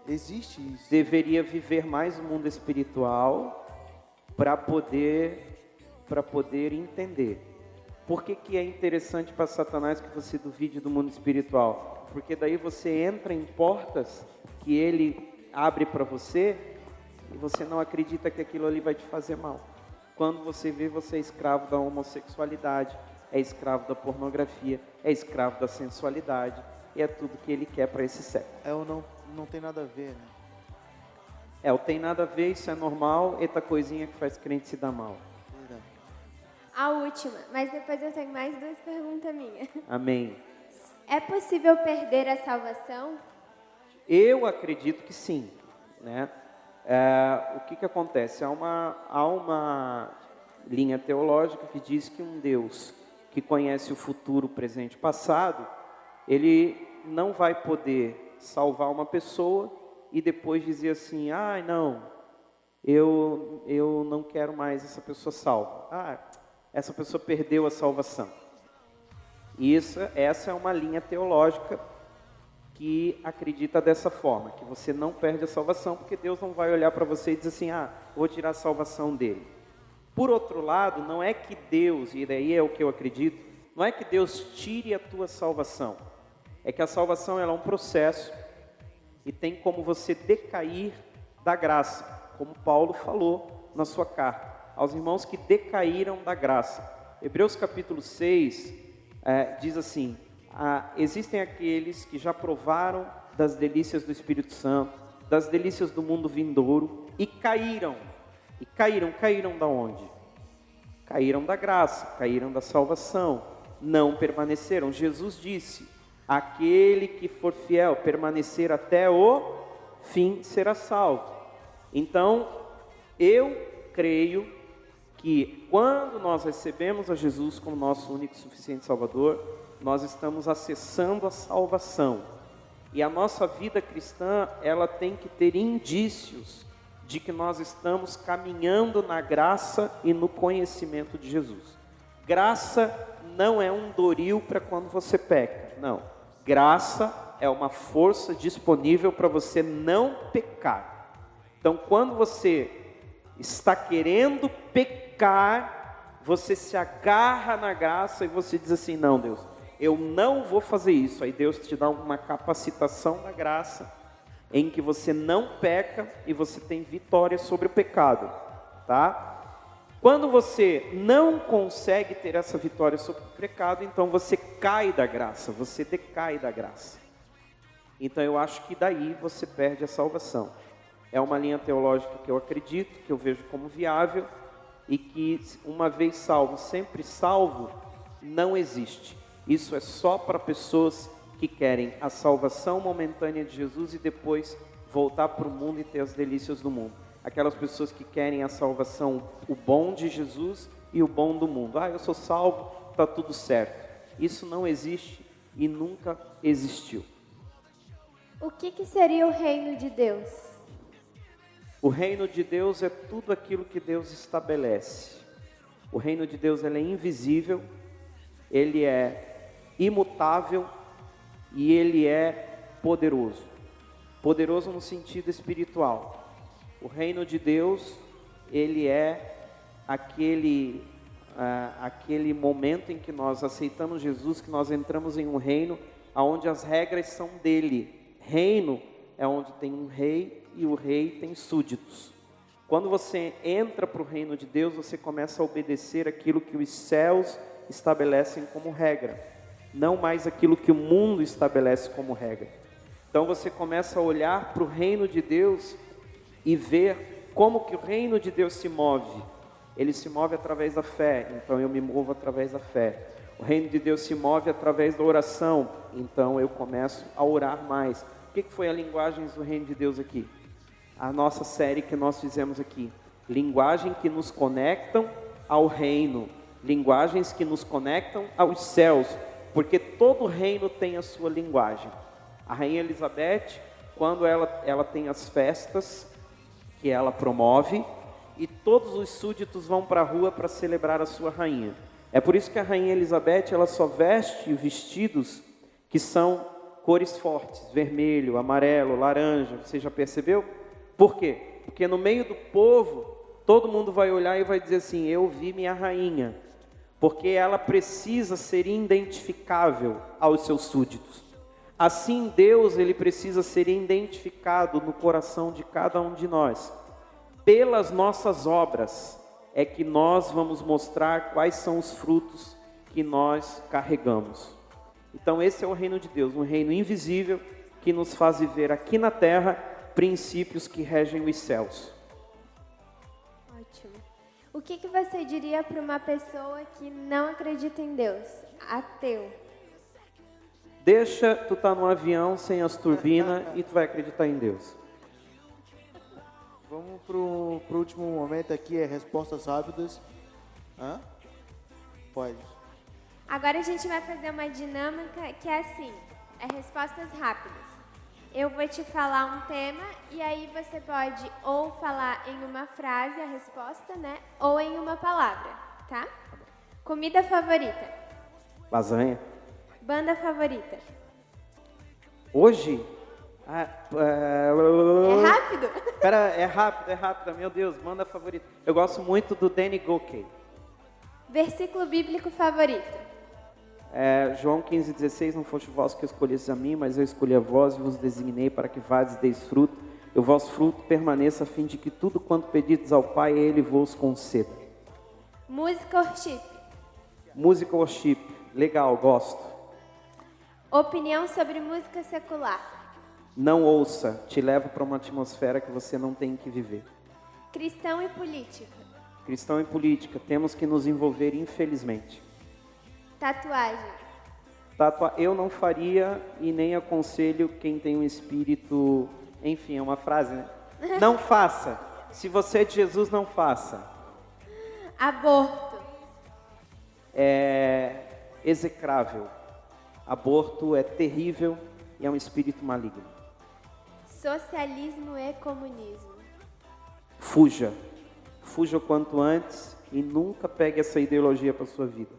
Existe isso. Deveria viver mais o mundo espiritual para poder entender. Por que é interessante para Satanás que você duvide do mundo espiritual? Porque daí você entra em portas que ele abre para você e você não acredita que aquilo ali vai te fazer mal. Quando você vê, você é escravo da homossexualidade, é escravo da pornografia, é escravo da sensualidade, e é tudo que ele quer para esse século. Não tem nada a ver, né? O tem nada a ver, isso é normal, eita coisinha que faz crente se dar mal. Verdade. A última, mas depois eu tenho mais 2 perguntas minhas. Amém. É possível perder a salvação? Eu acredito que sim, né? O que acontece? Há uma linha teológica que diz que um Deus que conhece o futuro, o presente e o passado, ele não vai poder salvar uma pessoa e depois dizer assim, não, eu não quero mais essa pessoa salva. Essa pessoa perdeu a salvação. Essa é uma linha teológica que acredita dessa forma, que você não perde a salvação, porque Deus não vai olhar para você e dizer assim, vou tirar a salvação dele. Por outro lado, não é que Deus, e daí é o que eu acredito, não é que Deus tire a tua salvação, é que a salvação ela é um processo e tem como você decair da graça, como Paulo falou na sua carta, aos irmãos que decaíram da graça. Hebreus capítulo 6 diz assim, existem aqueles que já provaram das delícias do Espírito Santo, das delícias do mundo vindouro e caíram. E caíram da onde? Caíram da graça, caíram da salvação, não permaneceram. Jesus disse, aquele que for fiel, permanecer até o fim, será salvo. Então, eu creio que quando nós recebemos a Jesus como nosso único e suficiente Salvador, nós estamos acessando a salvação. E a nossa vida cristã, ela tem que ter indícios de que nós estamos caminhando na graça e no conhecimento de Jesus. Graça não é um doril para quando você peca, não. Graça é uma força disponível para você não pecar. Então, quando você está querendo pecar, você se agarra na graça e você diz assim, não, Deus, eu não vou fazer isso. Aí Deus te dá uma capacitação da graça, em que você não peca e você tem vitória sobre o pecado, tá? Quando você não consegue ter essa vitória sobre o pecado, então você cai da graça, você decai da graça. Então eu acho que daí você perde a salvação. É uma linha teológica que eu acredito, que eu vejo como viável, e que uma vez salvo, sempre salvo, não existe. Isso é só para pessoas que querem a salvação momentânea de Jesus e depois voltar para o mundo e ter as delícias do mundo. aquelas pessoas que querem a salvação, o bom de Jesus e o bom do mundo. Ah, eu sou salvo, está tudo certo. Isso não existe e nunca existiu. O que seria o reino de Deus? O reino de Deus é tudo aquilo que Deus estabelece. O reino de Deus ele é invisível, ele é imutável e ele é poderoso. Poderoso no sentido espiritual. O reino de Deus, ele é aquele momento em que nós aceitamos Jesus, que nós entramos em um reino onde as regras são dele. Reino é onde tem um rei e o rei tem súditos. Quando você entra para o reino de Deus, você começa a obedecer aquilo que os céus estabelecem como regra, não mais aquilo que o mundo estabelece como regra. Então você começa a olhar para o reino de Deus e ver como que o reino de Deus se move. Ele se move através da fé, então eu me movo através da fé. O reino de Deus se move através da oração, então eu começo a orar mais. O que foi a linguagem do reino de Deus aqui? A nossa série que nós fizemos aqui. Linguagem que nos conectam ao reino. Linguagens que nos conectam aos céus. Porque todo reino tem a sua linguagem. A Rainha Elizabeth, quando ela tem as festas que ela promove, e todos os súditos vão para a rua para celebrar a sua rainha. É por isso que a Rainha Elizabeth, ela só veste vestidos que são cores fortes, vermelho, amarelo, laranja. Você já percebeu? Por quê? Porque no meio do povo, todo mundo vai olhar e vai dizer assim: eu vi minha rainha. Porque ela precisa ser identificável aos seus súditos. Assim, Deus, ele precisa ser identificado no coração de cada um de nós. Pelas nossas obras é que nós vamos mostrar quais são os frutos que nós carregamos. Então esse é o reino de Deus, um reino invisível que nos faz viver aqui na terra princípios que regem os céus. Ótimo. O que você diria para uma pessoa que não acredita em Deus, ateu? Deixa tu estar no avião sem as turbinas e tu vai acreditar em Deus. Vamos pro último momento aqui, é respostas rápidas. Hã? Pode. Agora a gente vai fazer uma dinâmica que é assim, é respostas rápidas. Eu vou te falar um tema e aí você pode ou falar em uma frase a resposta, né? Ou em uma palavra, tá? Comida favorita? Lasanha. Banda favorita? Hoje? É rápido? Pera, é rápido, meu Deus, banda favorita. Eu gosto muito do Danny Gokey. Versículo bíblico favorito? João 15,16, não foste vós que escolhestes a mim, mas eu escolhi a vós e vos designei para que vades e deis fruto, e o vosso fruto permaneça, a fim de que tudo quanto pedides ao Pai, Ele vos conceda. Música worship? Música worship, legal, gosto. Opinião sobre música secular? Não ouça, te leva para uma atmosfera que você não tem que viver. Cristão e política? Cristão e política, temos que nos envolver, infelizmente. Tatuagem? Eu não faria e nem aconselho quem tem um espírito... Enfim, é uma frase, né? Não faça. Se você é de Jesus, não faça. Aborto? É execrável. Aborto é terrível e é um espírito maligno. Socialismo e comunismo? Fuja. Fuja o quanto antes e nunca pegue essa ideologia para sua vida.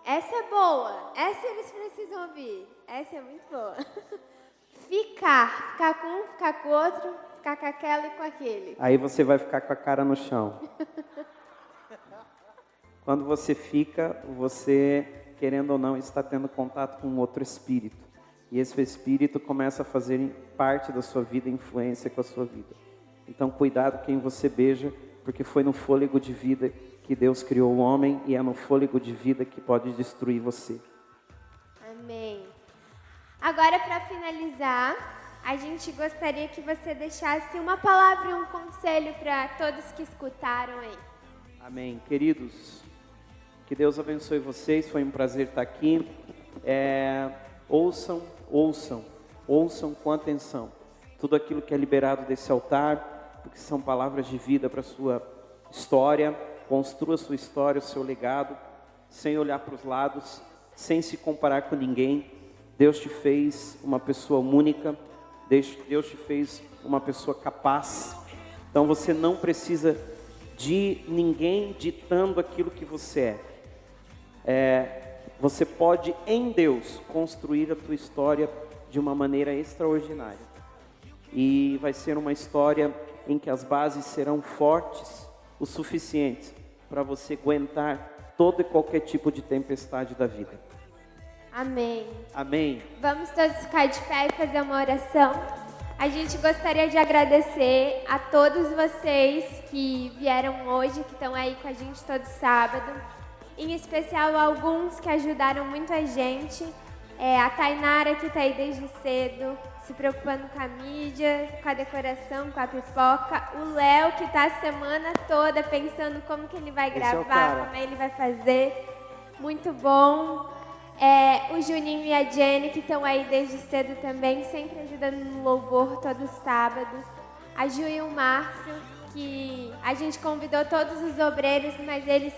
Essa é boa. Essa eles precisam ouvir. Essa é muito boa. Ficar com um, ficar com o outro, ficar com aquela e com aquele. Aí você vai ficar com a cara no chão. Quando você fica, você, querendo ou não, está tendo contato com um outro espírito. E esse espírito começa a fazer parte da sua vida, influência com a sua vida. Então, cuidado quem você beija, porque foi no fôlego de vida que Deus criou o homem e é no fôlego de vida que pode destruir você. Amém. Agora, para finalizar, a gente gostaria que você deixasse uma palavra e um conselho para todos que escutaram aí. Amém. Queridos, que Deus abençoe vocês, foi um prazer estar aqui. Ouçam com atenção tudo aquilo que é liberado desse altar, porque são palavras de vida para a sua história. Construa a sua história, o seu legado, sem olhar para os lados, sem se comparar com ninguém. Deus te fez uma pessoa única, Deus te fez uma pessoa capaz. Então você não precisa de ninguém ditando aquilo que você é. Você pode, em Deus, construir a tua história de uma maneira extraordinária. E vai ser uma história em que as bases serão fortes o suficiente para você aguentar todo e qualquer tipo de tempestade da vida. Amém. Amém. Vamos todos ficar de pé e fazer uma oração. A gente gostaria de agradecer a todos vocês que vieram hoje, que estão aí com a gente todo sábado. Em especial alguns que ajudaram muito a gente. A Tainara, que está aí desde cedo, se preocupando com a mídia, com a decoração, com a pipoca. O Léo, que está a semana toda pensando como que ele vai gravar, como ele vai fazer. Muito bom. O Juninho e a Jenny, que estão aí desde cedo também, sempre ajudando no louvor todo sábado. A Ju e o Márcio, que a gente convidou todos os obreiros, mas eles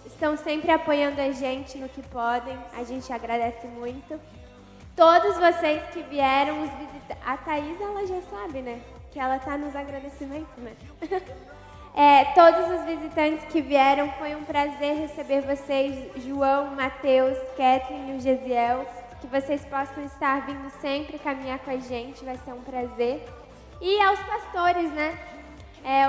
estão sempre apoiando a gente no que podem. A gente agradece muito. Todos vocês que vieram, os visitantes. A Thaís, ela já sabe, né? Que ela está nos agradecimentos, né? Todos os visitantes que vieram, foi um prazer receber vocês, João, Mateus, Kathleen e o Gesiel. Que vocês possam estar vindo sempre caminhar com a gente, vai ser um prazer. E aos pastores, né?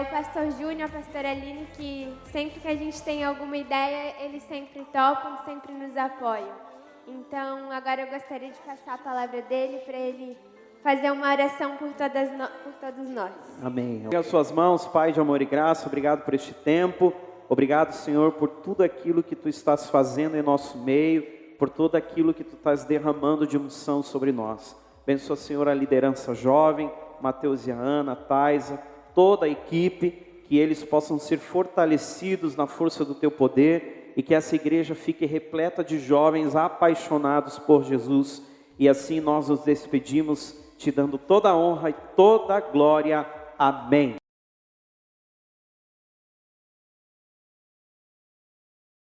O pastor Júnior, a pastora Aline, que sempre que a gente tem alguma ideia, eles sempre topam, sempre nos apoiam. Então, agora eu gostaria de passar a palavra dele para ele fazer uma oração por todos nós. Amém. Pegue as suas mãos, Pai de amor e graça, obrigado por este tempo. Obrigado, Senhor, por tudo aquilo que Tu estás fazendo em nosso meio, por tudo aquilo que Tu estás derramando de unção sobre nós. Abençoa, Senhor, a liderança jovem, Mateus e a Ana, a Taisa, toda a equipe, que eles possam ser fortalecidos na força do Teu poder e que essa igreja fique repleta de jovens apaixonados por Jesus. E assim nós nos despedimos, te dando toda a honra e toda a glória. Amém.